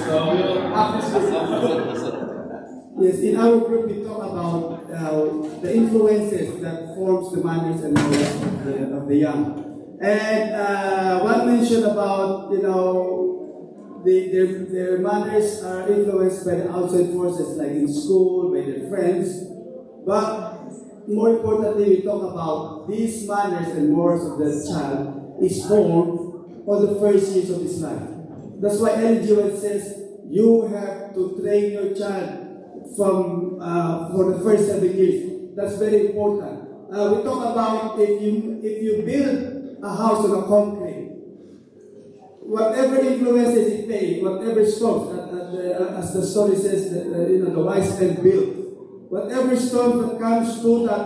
So we'll have this discussion. Yes, in our group we talk about the influences that forms the manners and morals of the young. And one mentioned about their manners are influenced by the outside forces, like in school, by their friends. But more importantly, we talk about these manners and morals of the child is formed on the first years of his life. That's why Ellen G. White says you have to train your child from for the first 7 years. That's very important. We talk about if you build a house on a concrete, whatever influences it takes, whatever storms, as the story says, the wise men built. Whatever storm that comes to that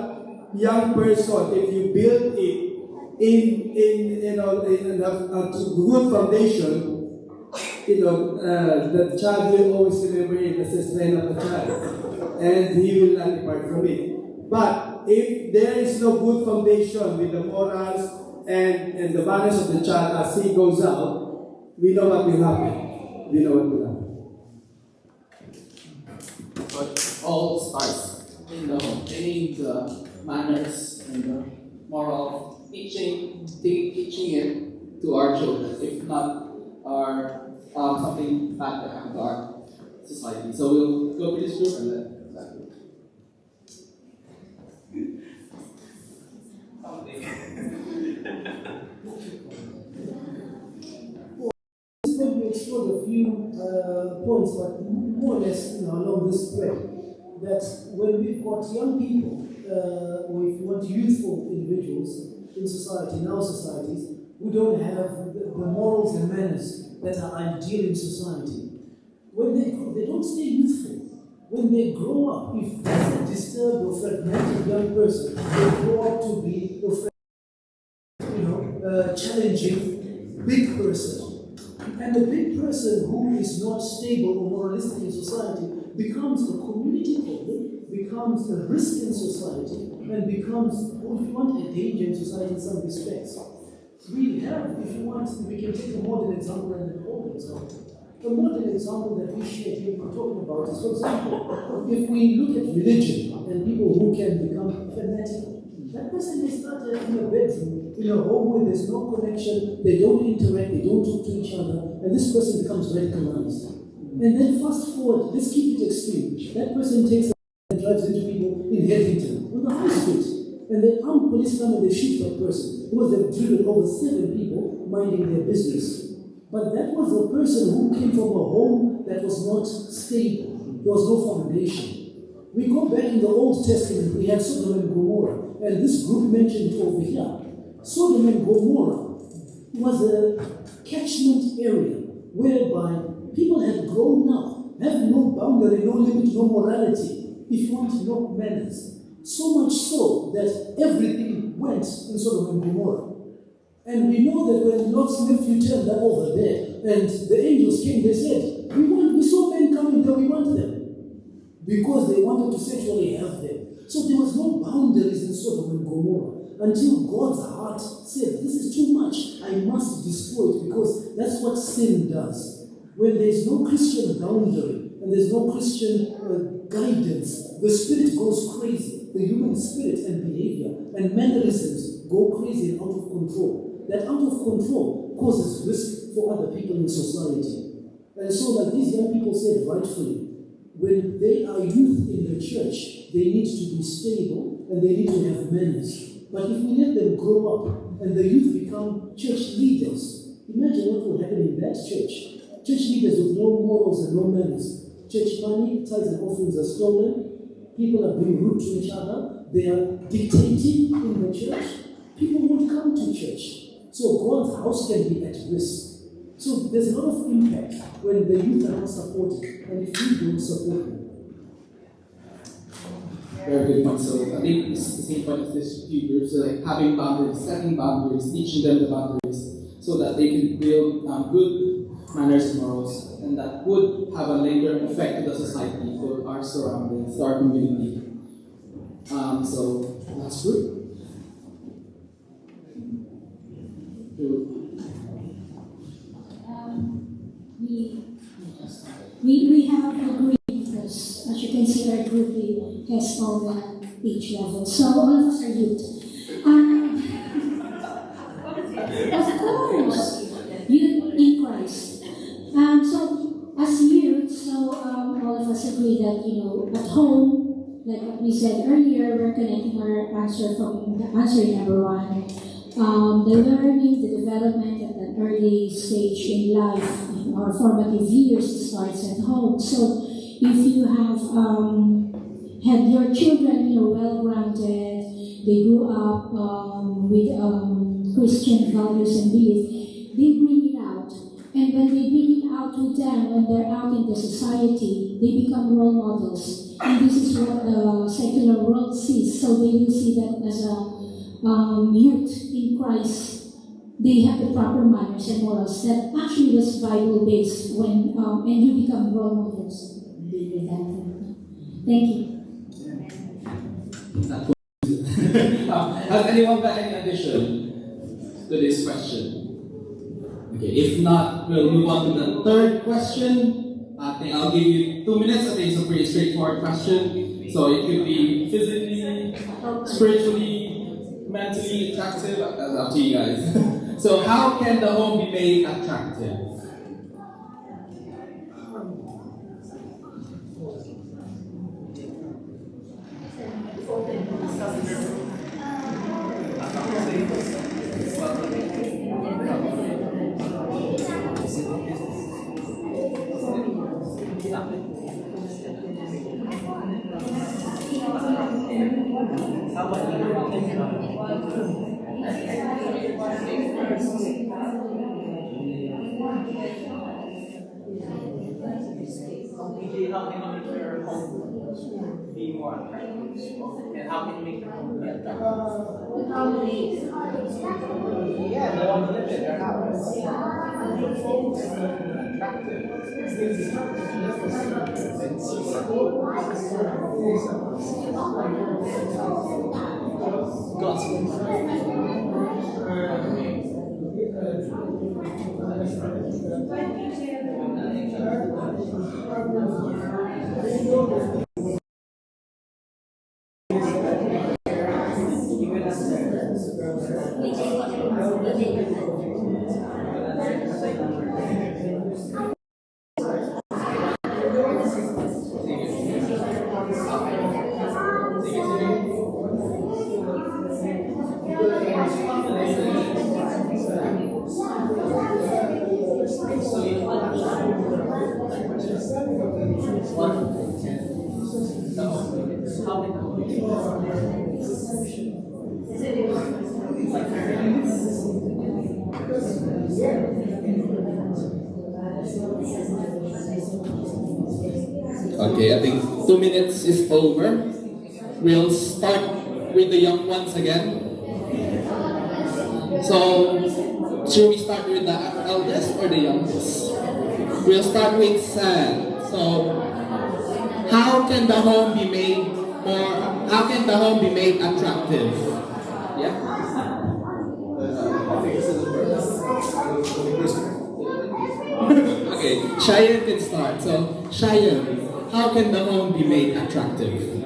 young person, if you build it in a good foundation, the child will always remember it as the strength of the child, and he will not depart from it. But if there is no good foundation with the morals and the manners of the child as he goes out, we know what will happen. We know what will happen. But all starts in the home. The manners and the moral teaching it to our children. If not, something bad that happen to our society. So we'll go to this group and then that group. We explored a few points, but more or less along this thread, that when we've got young people or if you want youthful individuals in society, in our societies, who don't have the morals and manners that are ideal in society. When they don't stay youthful. When they grow up, if that's a disturbed or fragmented young person, they grow up to be a challenging big person. And a big person who is not stable or moralistic in society becomes a community problem, becomes a risk in society, and becomes, if you want, a danger in society in some respects. We have, if you want, we can take a modern example and an old example. A modern example that we shared here we're talking about is, for example, if we look at religion and people who can become fanatical, that person may start in a bedroom, in a home where there's no connection, they don't interact, they don't talk to each other, and this person becomes radicalized. And then fast forward, let's keep it extreme. That person takes and drives into people in Headington, on the high street, and then armed police come and they shoot that person because they've driven over 7 people minding their business. But that was a person who came from a home that was not stable. There was no foundation. We go back in the Old Testament, we have Sodom and Gomorrah, and this group mentioned over here. Sodom and Gomorrah was a catchment area whereby people had grown up, have no boundary, no limit, no morality, if you want, no manners. So much so that everything went in Sodom and Gomorrah. And we know that when Lot's nephew turned up over there, and the angels came, they said, we saw men coming there, we want them. Because they wanted to sexually have them. So there was no boundaries in Sodom and Gomorrah until God's heart said, this is too much, I must destroy it, because that's what sin does. When there's no Christian boundary, and there's no Christian guidance, the spirit goes crazy, the human spirit and behavior, and mannerisms go crazy and out of control. That out of control causes risk for other people in society. And so, like these young people said rightfully, when they are youth in the church, they need to be stable and they need to have manners. But if we let them grow up and the youth become church leaders, imagine what will happen in that church. Church leaders with no morals and no manners. Church money, tithes and offerings are stolen. People are being rude to each other. They are dictating in the church. People won't come to church. So God's house can be at risk. So there's a lot of impact when the youth are not supported and if we don't support them. Very good point. So I think this is the same point as this few groups, so like having boundaries, setting boundaries, teaching them the boundaries so that they can build good manners and morals, and that would have a lingering effect to the society, to our surroundings, to our community. So last group. We have agreed because, as you can see, our group has all the age levels. So all of us are youth. Of course, youth in Christ. So as youth, all of us agree that, at home, like what we said earlier, we're connecting our answer from the answer number 1. The learning, the development at an early stage in life, in our formative years, starts at home. So if you have had your children, well-grounded, they grew up with Christian values and beliefs, they bring it out. And when they bring it out with them, when they're out in the society, they become role models. And this is what the secular world sees. So they will see that as a youth in Christ, they have the proper manners and morals that actually was Bible-based when and you become role models. Thank you. Has anyone got any addition to this question? Okay, if not, we'll move on to the third question. I think I'll give you 2 minutes. I think it's a pretty straightforward question. So it could be physically, spiritually, mentally attractive. That's up to you guys. So how can the home be made attractive? PJ, how can you make your home be more attractive? And how can you make your home be attractive? Yeah, they want to live in their house. Okay, I think 2 minutes is over. We'll start with the young ones again. So, should we start with the eldest or the youngest? We'll start with Sam. So, how can the home be made more? How can the home be made attractive? Yeah. Okay, Cheyenne can start. So, Cheyenne, how can the home be made attractive?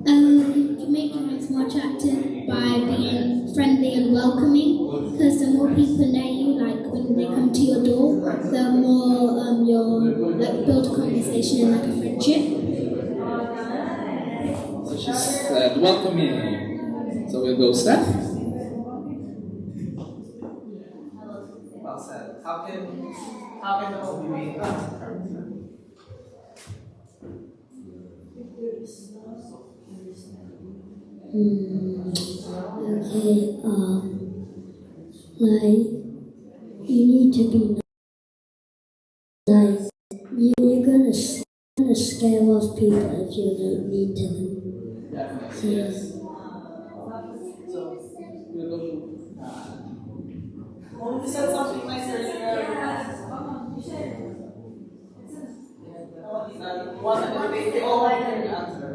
To make it more attractive by being friendly and welcoming, because the more people know you, like when they come to your door, the more you'll like build a conversation and like a friendship. So she said welcoming. So we'll go Steph. Well said. How can the home be made attractive? Okay, like, you need to be nice. You're gonna scare off people if you don't mean to them. Definitely, yes. Oh, you said something nice earlier. They all want to answer.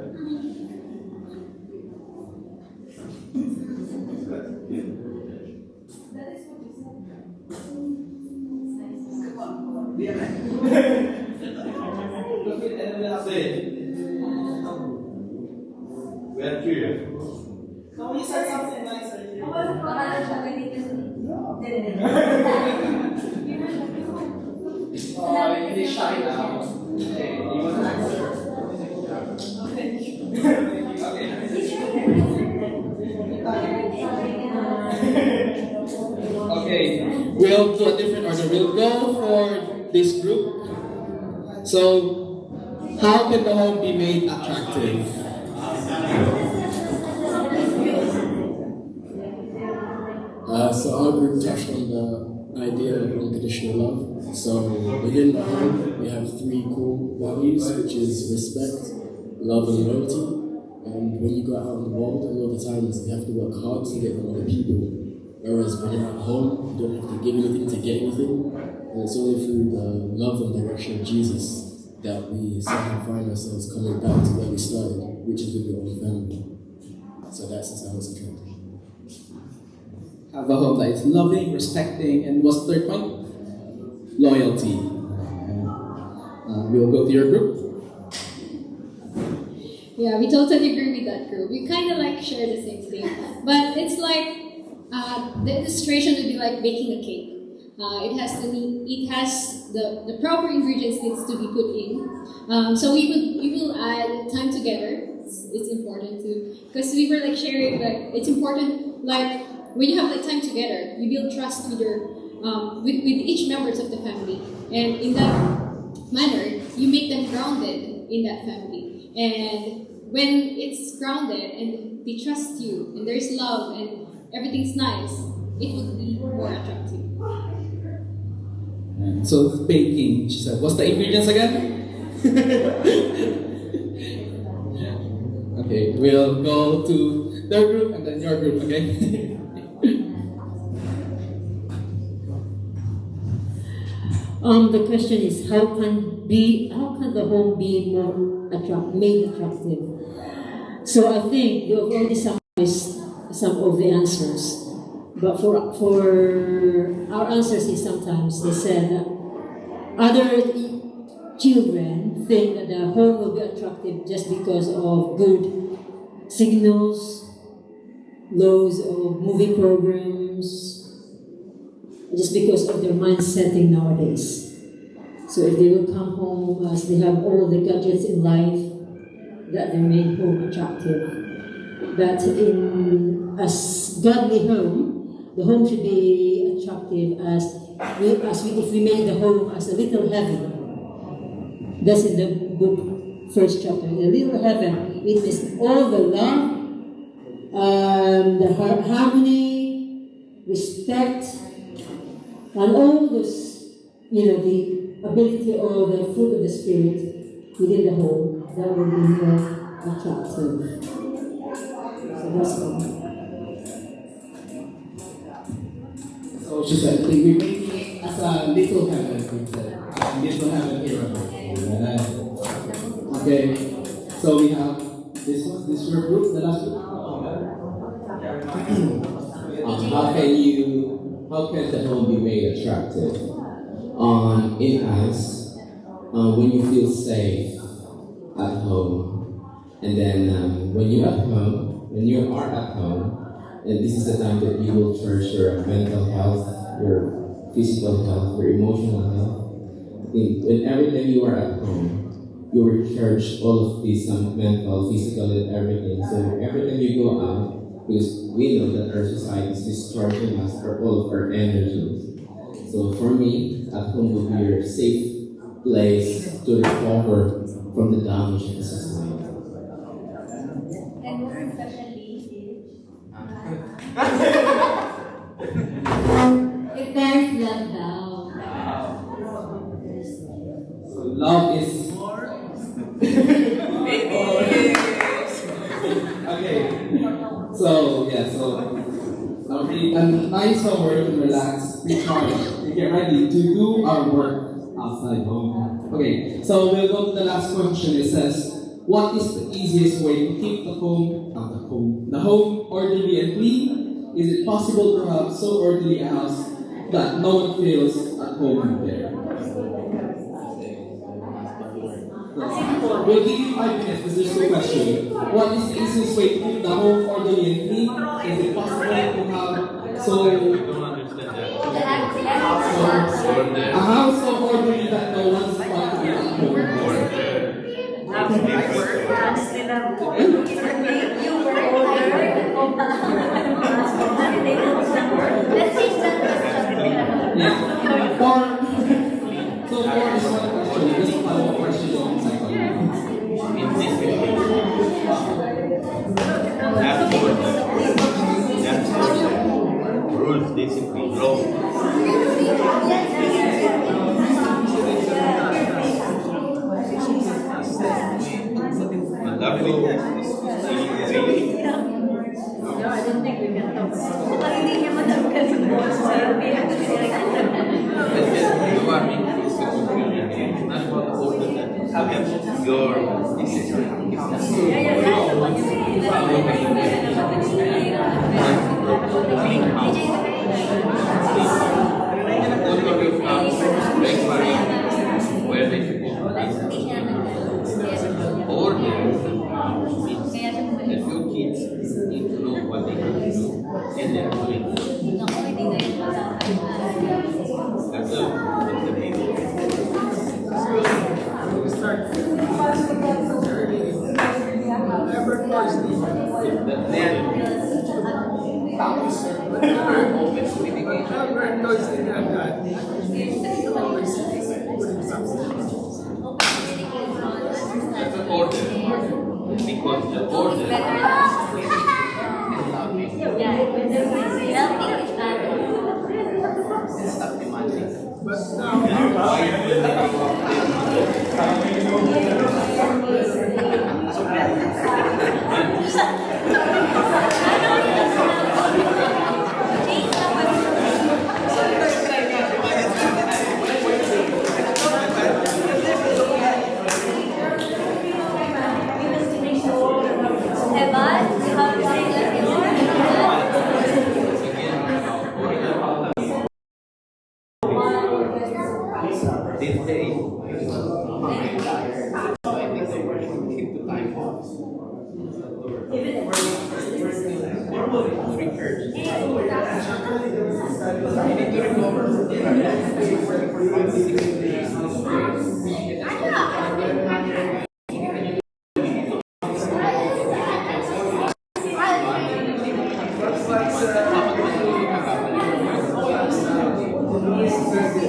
We are curious. No, you said something nice earlier. Oh, he's shy now. Okay, you want to answer? Okay, we'll do a different order. We'll go for this group. So, how can the home be made attractive? So our group touched on the idea of unconditional love. So within the home, we have 3 core values, which is respect, love, and loyalty. And when you go out in the world, a lot of the times you have to work hard to get from other people. Whereas when you're at home, you don't have to give anything to get anything. And it's only through the love and direction of Jesus that we somehow find ourselves coming back to where we started, which is with your own family. So that's how it's attractive. Have a home that is loving, respecting, and what's the third point? Loyalty. We'll go to your group. Yeah, we totally agree with that group. We kind of like share the same thing, but it's like the illustration would be like baking a cake. It has the proper ingredients needs to be put in. So we will add time together. It's important too, because we were like sharing like it's important like. When you have like time together, you build trust with your with each members of the family, and in that manner, you make them grounded in that family. And when it's grounded and they trust you and there's love and everything's nice, it would be more attractive. So baking, she said. What's the ingredients again? Okay, we'll go to their group and then your group, okay? The question is how can the home be more made attractive? So I think you have already summarized some of the answers. But for our answers is sometimes they said that other children think that the home will be attractive just because of good signals, loads of movie programs, just because of their mind setting nowadays. So if they will come home as they have all the gadgets in life, that they made home attractive. But as godly home, the home should be attractive if we made the home as a little heaven. That's in the book, first chapter. A little heaven, it means all the love, the harmony, respect, and all those, the ability or the fruit of the Spirit within the home, that will be more attractive. So that's all. So she said, we make it as a little heaven, we said. Little heaven here on earth. Okay, so we have this one, this is your group, the last group. How can the home be made attractive? In us, when you feel safe at home, and then when you are at home, and this is the time that you will cherish your mental health, your physical health, your emotional health. When every time you are at home, you will cherish all of these mental, physical, and everything. So every time you go out, because we know that our society is discharging us for all of our energies. So for me, at home will be your safe place to recover from the damage of the society. And most especially If parents love down. So love is okay. So a nice homework and relax, recharge, we get ready to do our work outside home. Okay, so we'll go to the last question. It says, what is the easiest way to keep the home orderly and clean? Is it possible to have so orderly a house that no one feels at home there? We'll give you 5 minutes because there's 2 questions. What is the easiest way to keep the home orderly and clean? Is it possible to have a house so orderly that no one's supposed to be at home? So 4 is one question. Just a follow-up question on psychology. Rules, discipline, law. I don't think we can talk. Hindi niya Because because the order stop demanding. This day, I think they were keep the time off. You need to recover.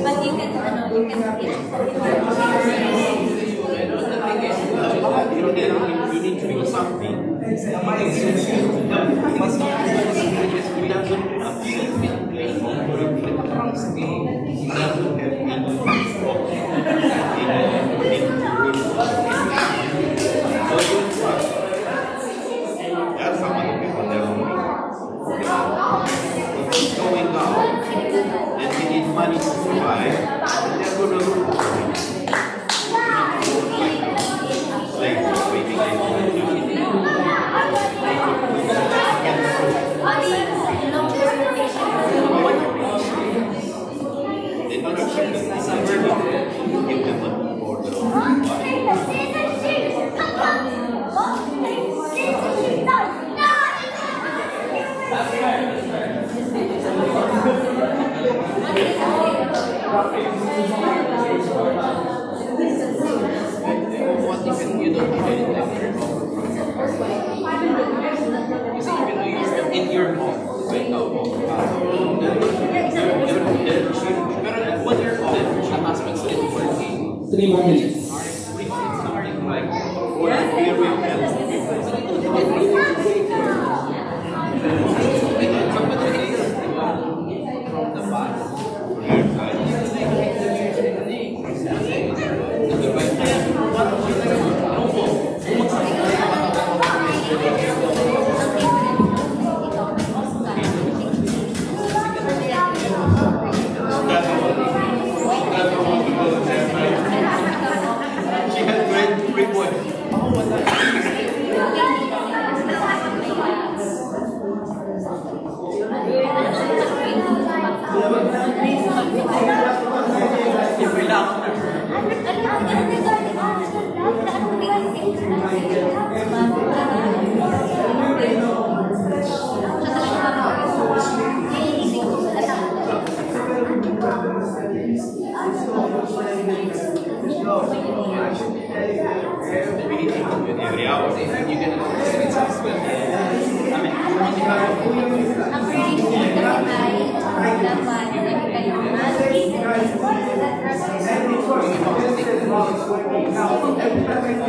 But you can, you can You need to do something. That's some of the people that it's going down and we need money to survive. They're going to look in your home, right now, what you're calling husband's still working. 3 more minutes. Starting like for a period from the back. She had great 3 points. Every hour, you can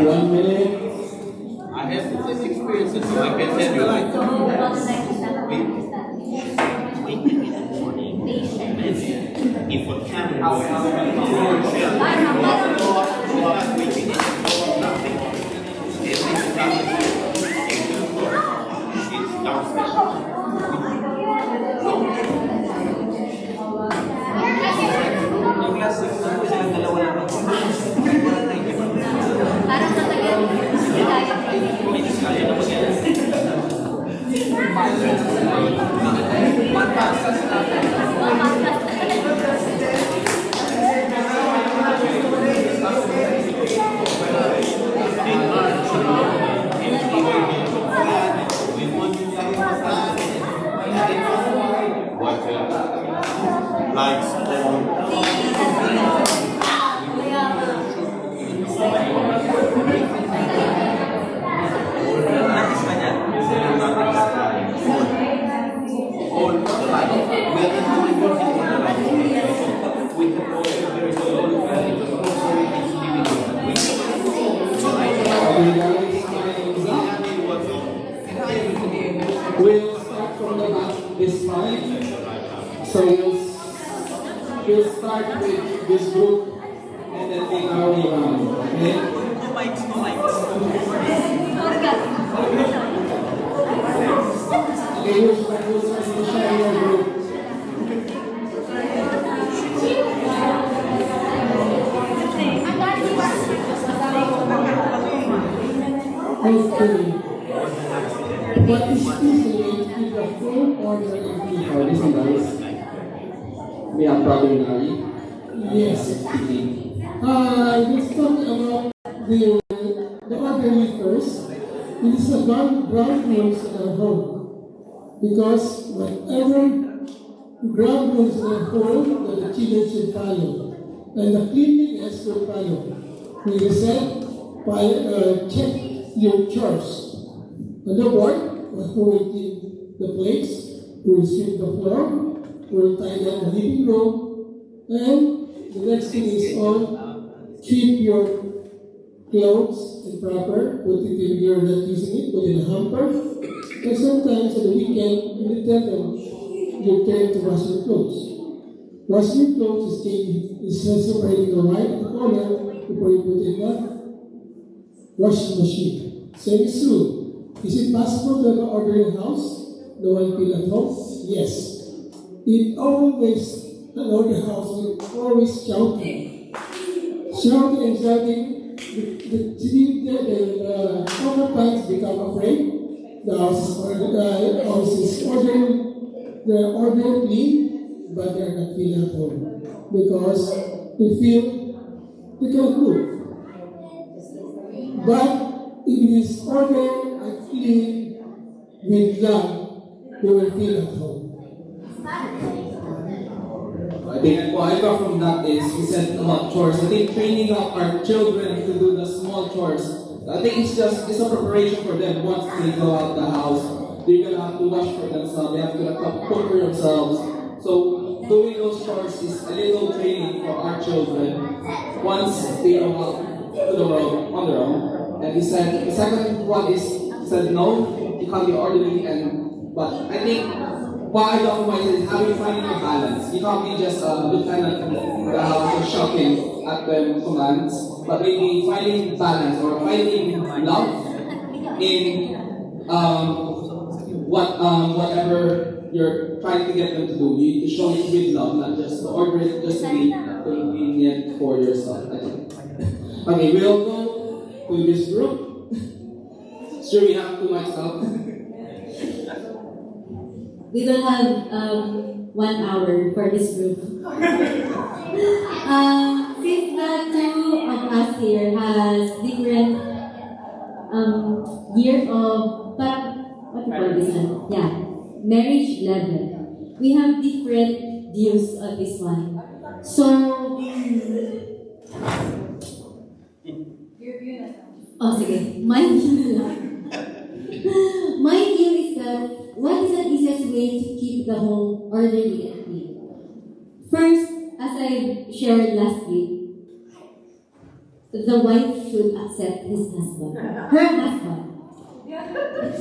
One minute. I have this experience, so I can tell you like if a camera Okay, guys. is fine. So we'll start with this group and then make our way around. Okay? Okay, we'll start to share your group. Okay. What is usually the full order of the listen guys? We have Brother Nari. Yes. Let's talk about the order first. It is a ground rules in our home. Because whatever ground rules in our home that the children should follow. And the cleanliness will follow. We said, check your chores. On the board, who will clean the plates, who will sweep the floor, who will tidy up the living room, and the next thing is keep your clothes in proper, put it in, you're not using it, put in a hamper. And sometimes on the weekend, you will tell them you turn to wash your clothes. Washing your clothes is separating the white and the color before you put it in the washing machine. Same is true. Is it possible to have an orderly house? No one feel at home? Yes. It always, an orderly house will always shouting. Shouting and shouting. The occupants become afraid. The house is orderly, they're orderly, but they're not feeling at home. Because they feel they can't move. But if it is ordered and clean with love, we will feel at home. I think what I got from that is we said about chores. I think training up our children to do the small chores. I think it's a preparation for them once they go out the house. They're gonna have to wash for themselves. They have to cook for themselves. So doing those chores is a little training for our children once they go out to the world on their own. And he said, the second one is, he said, no, you can't be orderly. But I think what I got from it is finding a balance. You can't be just a lieutenant in the house or shouting at them commands, but maybe finding balance or finding love in whatever you're trying to get them to do. You need to show it with love, not just to order it just to be convenient for yourself. I think. Okay, we'll go to this group. Sure, we have too much stuff. We will have 1 hour for this group. Since the two of us here has different year of what do you call this one? Yeah, marriage level. We have different views on this one. So sige. My view is that what is the easiest way to keep the home orderly and clean? First, as I shared last week, the wife should accept her husband. Because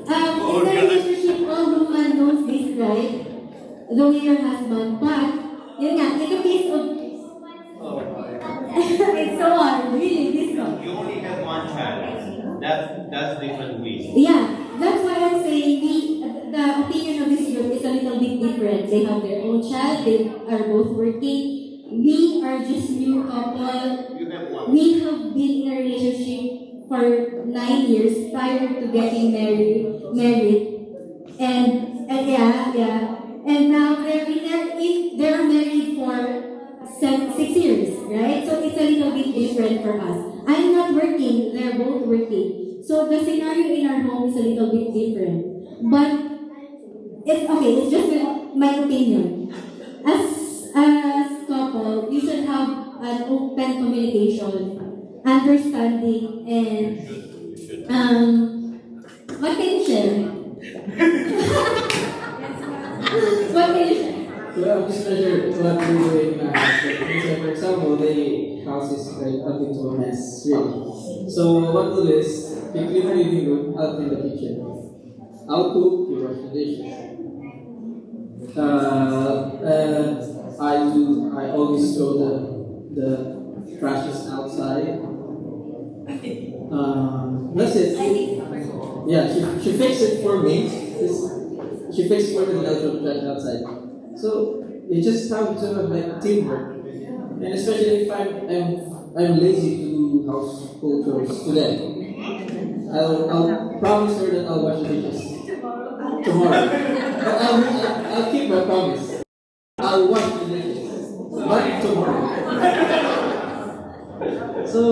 in the relationship, all woman knows this, right? Though your husband, but yun nga, like a piece of it's so hard, really, this one. You only have one child. That's different ways. Yeah, that's why I'm saying the opinion of this group is a little bit different. They have their own child, they are both working. We are just new couple. We have been in a relationship for 9 years prior to getting married. And now they're married for 6 years, right? So it's a little bit different for us. I'm not working, they're both working. So the scenario in our home is a little bit different. But it's just my opinion. As couple, you should have an open communication, understanding, and what can you share? What can you share? Well, I'm just measure what we're doing now. For example, they house is like up into a mess, really. So what we'll do is, you clean the living room, I'll clean the kitchen. I'll cook, you wash the dishes. I always throw the trashes outside. That's it. Yeah, she fixed it for me. She fixed it for me, and I'll throw the trash outside. So you just have to have like teamwork. And especially if I'm lazy to do household chores today, I'll promise her that I'll wash the dishes tomorrow. But I'll keep my promise. I'll wash the dishes, but tomorrow. So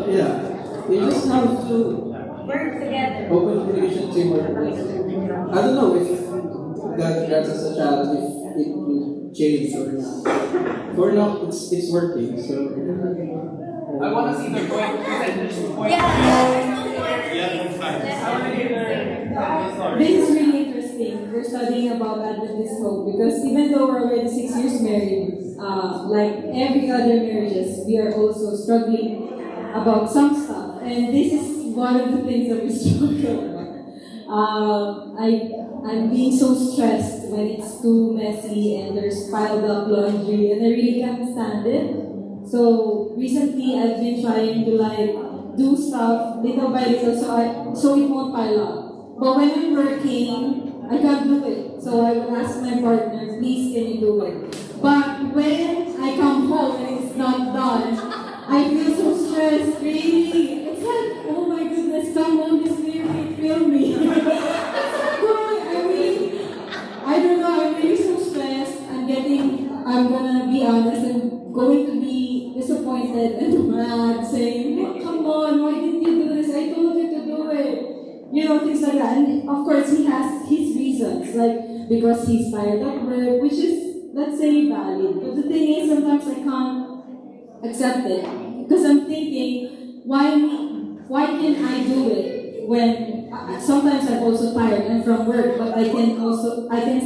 yeah, you just have to Work together. open communication, teamwork. I don't know if God grants us a child if it will change or not. For now, it's working. So I want to see the point. This is really interesting. We're studying about Adventist hope because even though we're already 6 years married, like every other marriages, we are also struggling about some stuff. And this is one of the things that we struggle about. I'm being so stressed when it's too messy and there's piled up laundry and I really can't stand it. So recently I've been trying to like do stuff little by little so it won't pile up. But when I'm working, I can't do it. So I would ask my partner, please can you do it? But when I come home and it's not done, I feel so stressed, really. It's like, oh my goodness, come on, this really feel me. I don't know, I'm really so stressed. I'm gonna be honest, I'm going to be disappointed and mad, saying, oh, come on, why didn't you do this? I told you to do it. You know, things like that. And of course, he has his reasons, like because he's tired at work, which is, let's say, valid. But the thing is, sometimes I can't accept it because I'm thinking, why me? Why can't I do it when sometimes I'm also tired and from work, but I can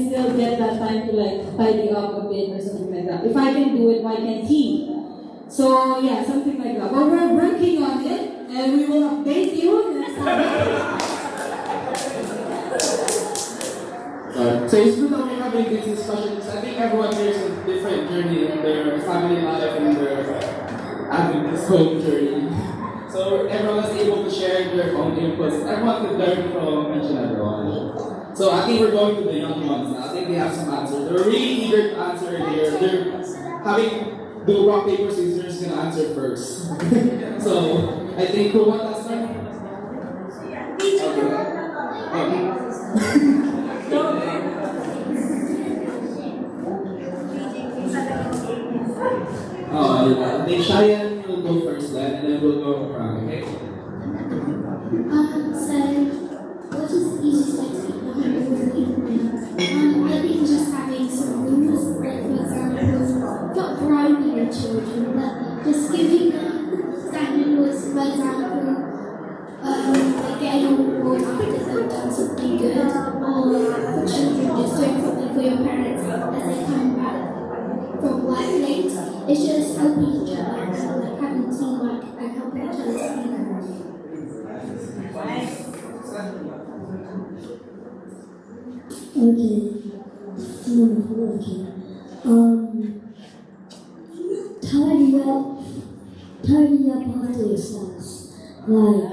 still get that time to like tidy up a bit or something like that. If I can do it, why can't he? So yeah, something like that. But we're working on it, and we will update you next time. So it's good that we're having these discussions. I think everyone here is a different journey in their family life and their having this home journey. So everyone was able to share their own inputs. Everyone could learn from each and every one. So I think we're going to the young ones now. I think they have some answers. They're really eager to answer here. They're having do rock, paper, scissors gonna answer first. So I think who wants to start? I think Cheyenne will go first then, and then we'll go around, okay? So, what is the easiest way to keep your home orderly? I think just having some rules, like for example, not bribing your children, but just giving them standard rules. For example, like getting a reward after they've done something good, or for children just doing something for your parents as they come back from work late. It's just helping each other and like having teamwork and helping each other to be there. Okay. Okay. Tidy up after yourselves. Like,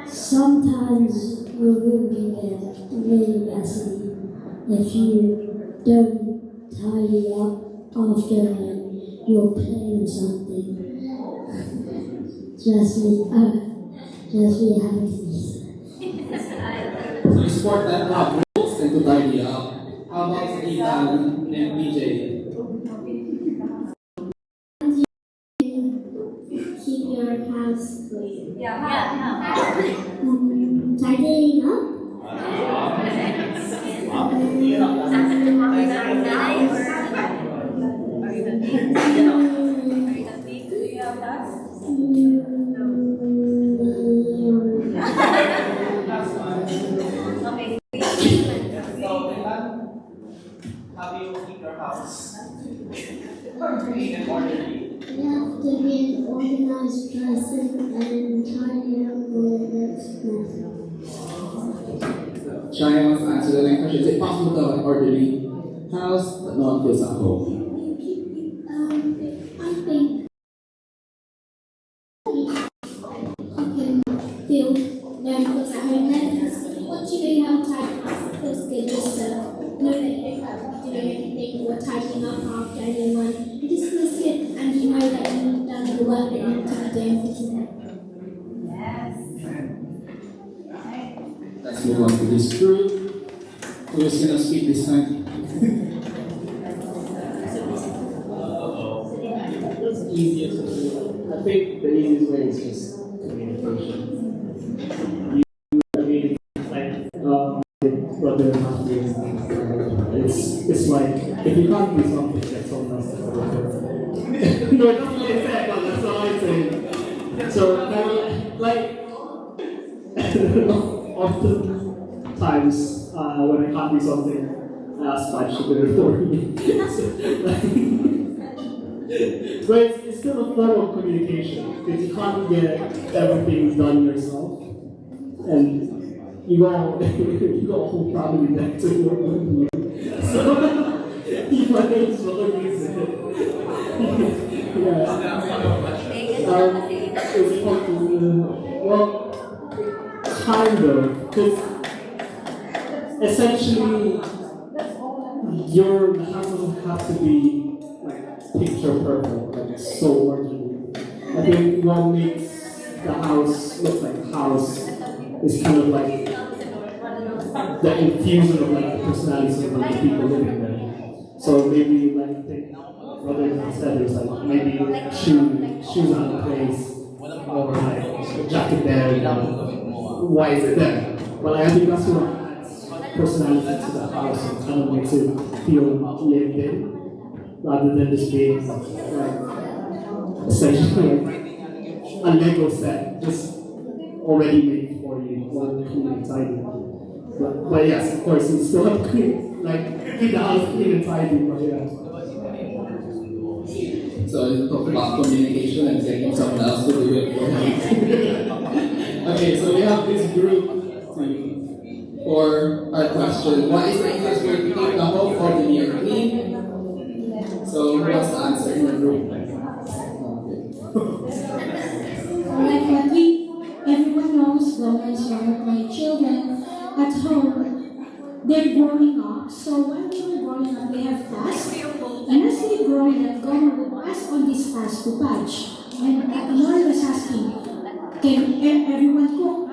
sometimes you will get really messy if you don't tidy up after you're playing or something. Just realities. So you support that to have rules and to tidy up. How about Ethan and BJ? Keep your house clean. Tidying up? How do you keep your house clean and orderly? Shaya wants to answer the next question. Is it possible to have an orderly house but no one feels at home? I think you can feel very close at home then because once you know you have time those kids just know that you don't have to do anything or tidying up after anyone. It just feels good and you know that you've done the work that you need to be doing for today. Let's move on to this group. Who is going to speak this time? It's easiest way. I think the easiest way is just communication. I mean, like, brother, it's like, if you can't do something, get someone else to do it. No, that's not what I said, but that's all I'm saying. So, like, oftentimes, when I can't do something, I ask my to do it for me. But it's still a form of communication, because you can't get everything done yourself. And you got a whole family there to work with you. So, you might as well use it. Yeah. It's possible. Well, kind of, because essentially, your house doesn't have to be like picture perfect, like so orderly. I think what makes the house look like a house is kind of like the infusion of like the personalities of like, the people living there. So maybe like I think brother said there's like maybe shoes out of place or like a jacket there. Why is it there? Well, I think that's what adds personality to the house and kind of makes it feel lived in, rather than just being like essentially a Lego set, just already made for you, all clean and tidy. But yes, of course, you still have to clean, like keep the house clean and tidy. But yeah. So you talk about communication and getting someone else to do it for you. Okay, so we have this group for our question. What is the easiest way to keep the home orderly and clean? So who wants to answer in the group? Like what everyone knows, governments are my children at home, they're growing up. So when they were growing up, they have tasks. And as they grow up, government will pass on this task to Patch. And Laura was asking, can everyone cook?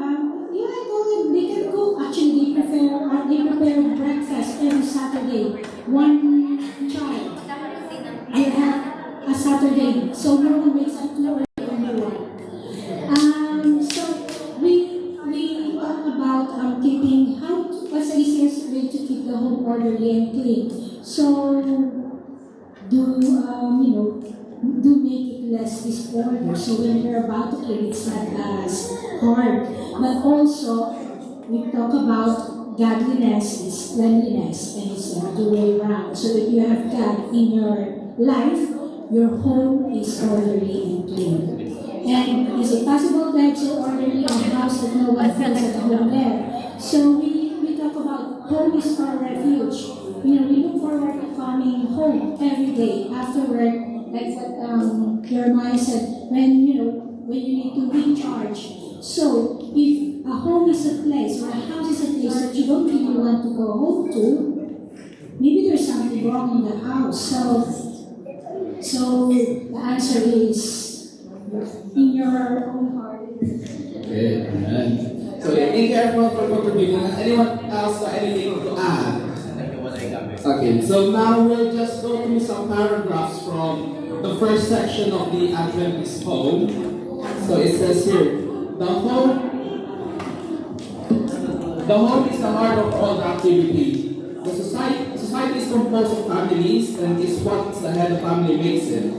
Yeah, they can cook. Actually, they prepare breakfast every Saturday. One child will have a Saturday, so no one wakes up too early anymore. So we talk about keeping what's the easiest way to keep the home orderly and clean. So do make it less disorder. So when you're about to clean, it's not as hard. But also we talk about godliness is cleanliness, and it's the other way around. So if you have God in your life, your home is orderly and clean. And is it possible that so orderly a house that no one feels at home there? So we talk about home is our refuge. We look forward to coming home every day after work, like what Jeremiah said, when you need to recharge. So if a home is a place or a house is a place that you don't really want to go home to, maybe there's something wrong in the house. So the answer is in your own heart. Okay, amen. So yeah, be careful for contributing. Has anyone else got anything to add? Okay, so now we'll just go through some paragraphs from the first section of the Adventist poem. So it says here, the home is the heart of all activity. The society is composed of families, and is what the head of family makes it.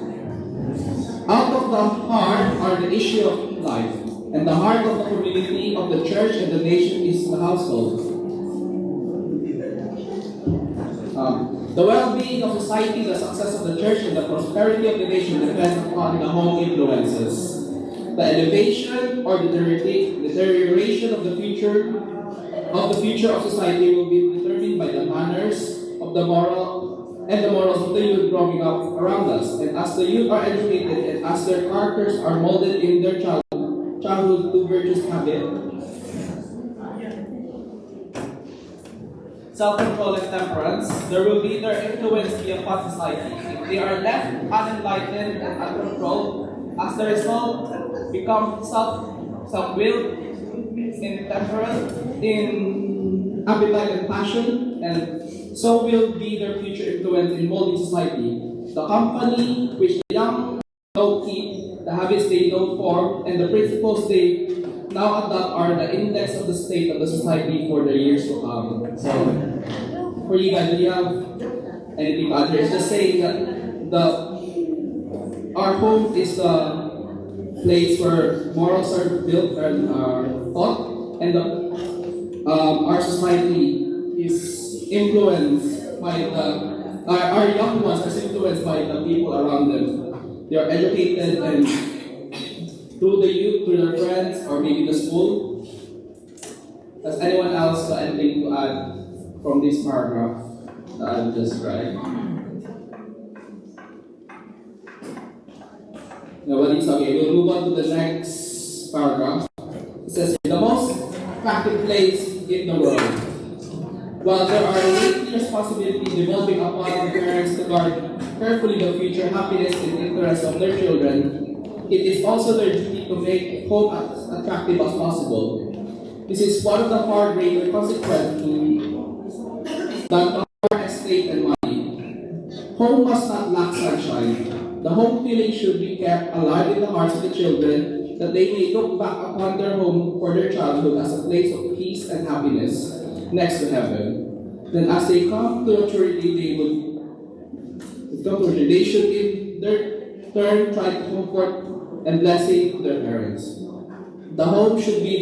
Out of the heart are the issue of life, and the heart of the community, of the church, and the nation is the household. The well-being of society, the success of the church, and the prosperity of the nation depends upon the home influences. The elevation or deterioration of the future of society will be determined by the manners of the morals of the youth growing up around us. And as the youth are educated and as their characters are molded in their childhood to virtuous habit, self-control and temperance, there will be their influence be upon society. If they are left unenlightened and uncontrolled, as the result, become self-willed, intemperate, in appetite and passion, and so will be their future influence in molding society. The company which the young don't keep, the habits they don't form, and the principles they now adopt are the index of the state of the society for the years to come. So, for you guys, do you have anything to add? It's just saying that our home is the place where morals are built and are taught, and our society is influenced by our young ones are influenced by the people around them. They are educated and through the youth, through their friends, or maybe the school. Does anyone else got anything to add from this paragraph that I've just read? Nobody's okay. We'll move on to the next paragraph. It says, the most attractive place in the world. While there are weighty responsibilities devolving upon the parents to guard carefully the future happiness and interests of their children, it is also their duty to make home as attractive as possible. This is one of the far greater consequences than power, estate, and money. Home must not lack sunshine. The home feeling should be kept alive in the hearts of the children, that they may look back upon their home for their childhood as a place of peace and happiness next to heaven. Then as they come to maturity, they should in their turn try to comfort and blessing to their parents. The home should be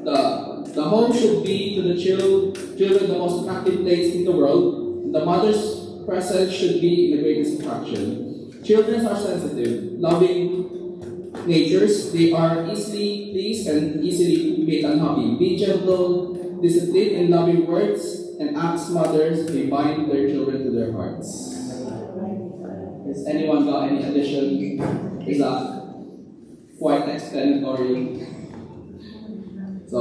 the home should be to the children the most attractive place in the world. The mother's presence should be the greatest attraction. Children are sensitive, loving natures. They are easily pleased and easily made unhappy. Be gentle, disciplined, and loving words and acts mothers may bind their children to their hearts. Has anyone got any addition? Is that quite explanatory? So,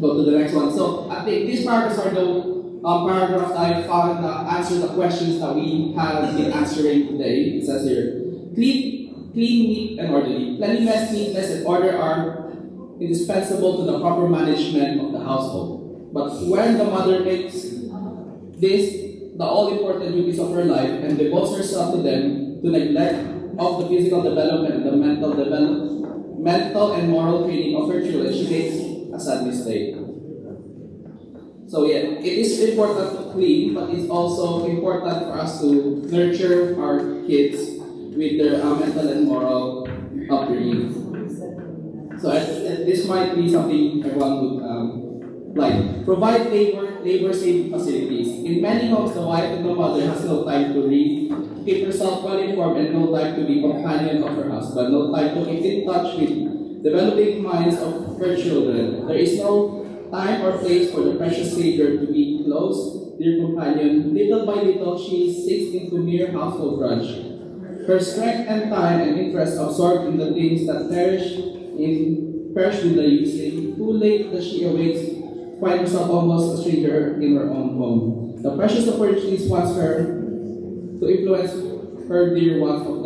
go to the next one. So, I think these paragraphs are the paragraphs I found that answer the questions that we have been answering today. It says here, clean, neat, and orderly. Cleanliness, neatness, and order are indispensable to the proper management of the household. But when the mother makes this the all-important duties of her life and devotes herself to them, to neglect of the physical development and the mental and moral training of her children, she makes a sad mistake. So yeah, it is important to clean, but it's also important for us to nurture our kids with their mental and moral upbringing. So this might be something everyone would like. Provide labor-saving facilities. In many homes, the wife and the mother has no time to read, to keep herself well informed, and no time to be companion of her husband, no time to keep in touch with developing minds of her children. There is no time or place for the precious Savior to be close, dear companion. Little by little, she sinks into mere household drudge. Her strength and time and interest absorbed in the things that perish with the using. Too late that she awakes, find herself almost a stranger in her own home. The precious opportunities wants her to influence her dear ones of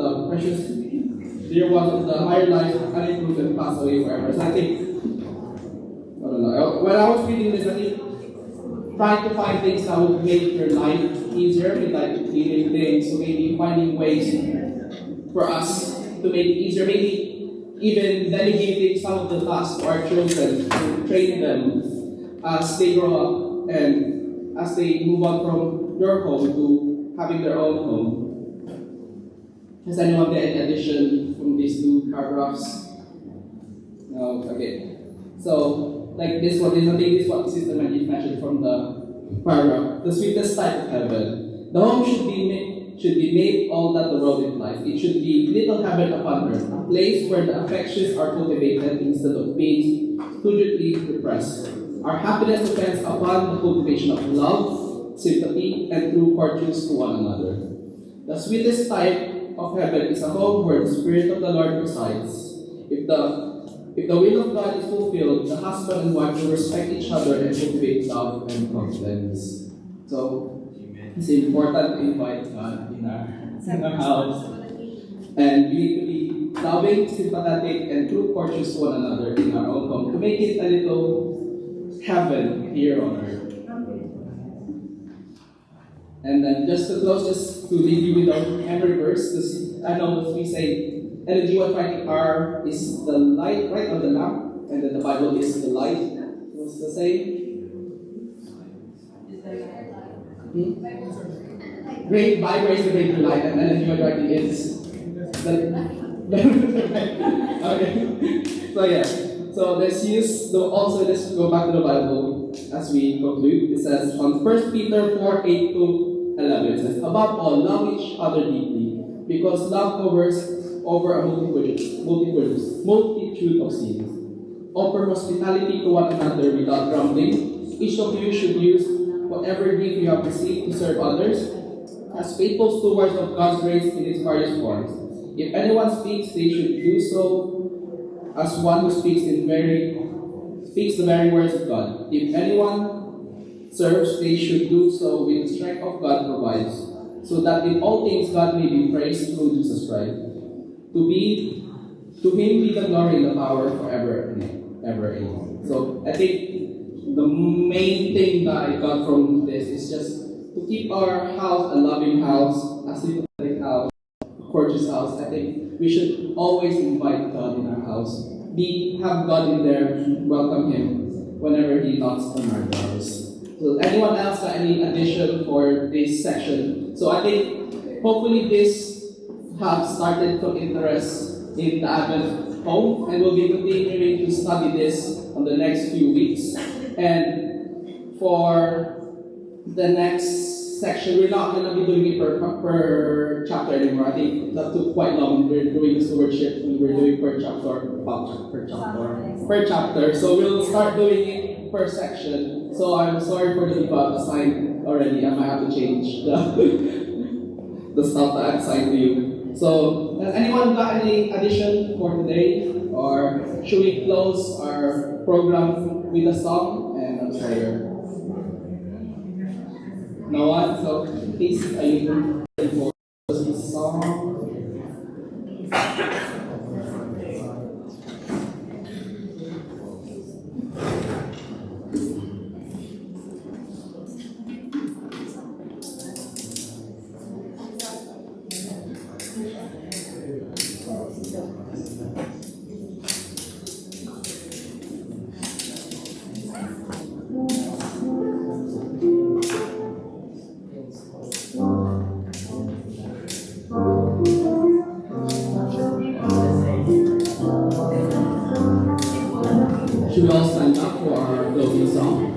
the higher life unimproved and pass away forever. So I think, I don't know, when I was reading this, I think trying to find things that would make your life easier, like cleaning things, so maybe finding ways for us to make it easier, maybe even delegating some of the tasks to our children to train them as they grow up and as they move on from your home to having their own home. Has anyone got any addition from these two paragraphs? No? Okay. So, like this one, I think this is what Sister Mandy mentioned from the paragraph. The sweetest type of heaven. The home should should be made all that the world implies. It should be little heaven upon earth, a place where the affections are cultivated instead of being stupidly repressed. Our happiness depends upon the cultivation of love, sympathy, and true fortunes to one another. The sweetest type of heaven is a home where the Spirit of the Lord resides. If the will of God is fulfilled, the husband and wife will respect each other and cultivate love and confidence. So, it's important to invite God in our house. And we need to be loving, sympathetic, and true courteous to one another in our own home to make it a little heaven here on earth. And then just to close, just to leave you with our memory verse, I know we say energy 150R is the light right on the lamp, and then the Bible is the light. What's the same? Great Bible is the greater light, and energy 150 is okay. So yeah. So let's go back to the Bible as we conclude. It says on 1 Peter 4:8-11, it says, above all, love each other deeply, because love covers over a multitude of sins. Offer hospitality to one another without grumbling. Each of you should use whatever gift you have received to serve others as faithful stewards of God's grace in its various forms. If anyone speaks, they should do so as one who speaks the very words of God. If anyone serves, they should do so with the strength of God provides, so that in all things God may be praised through Jesus Christ. To him be the glory and the power forever and ever. Amen. So I think the main thing that I got from this is just to keep our house a loving house, a sympathetic house, a courteous house. I think we should always invite God in our house. Have God in there, welcome Him whenever He knocks on our doors. So anyone else got any addition for this section? So I think hopefully this has started to interest in the Advent home, and we'll be continuing to study this on the next few weeks. And for the next section, we're not going to be doing it per chapter anymore. I think that took quite long. We're doing the stewardship and we're doing per chapter. So we'll start doing it per section. So I'm sorry for the people assigned already. I might have to change the stuff that I've assigned to you. So, has anyone got any addition for today? Or should we close our program with a song and a prayer? No one? So, please, are you ready for this song? Should we all stand up for our closing song?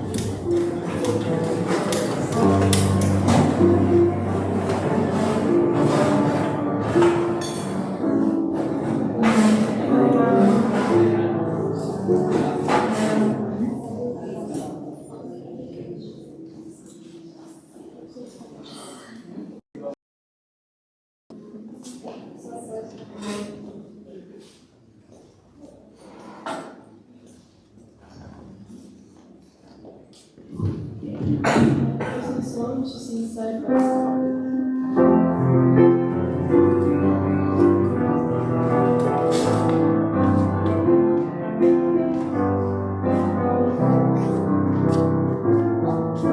This song, she sings side by side. Thank you.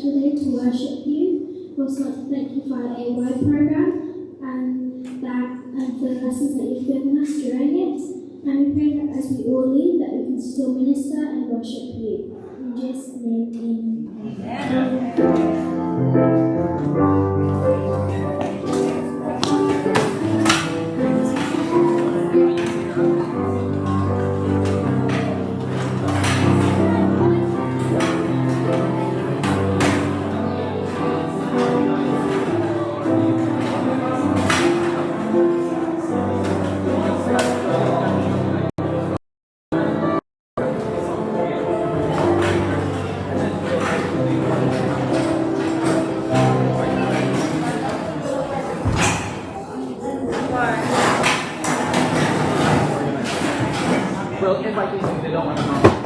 special day to worship you. We also want to thank you for our AY program and for the lessons that you've given us during it. And we pray that as we all leave, that we can still minister and worship you. In Jesus' name, amen. Well, invite you, they don't want to know.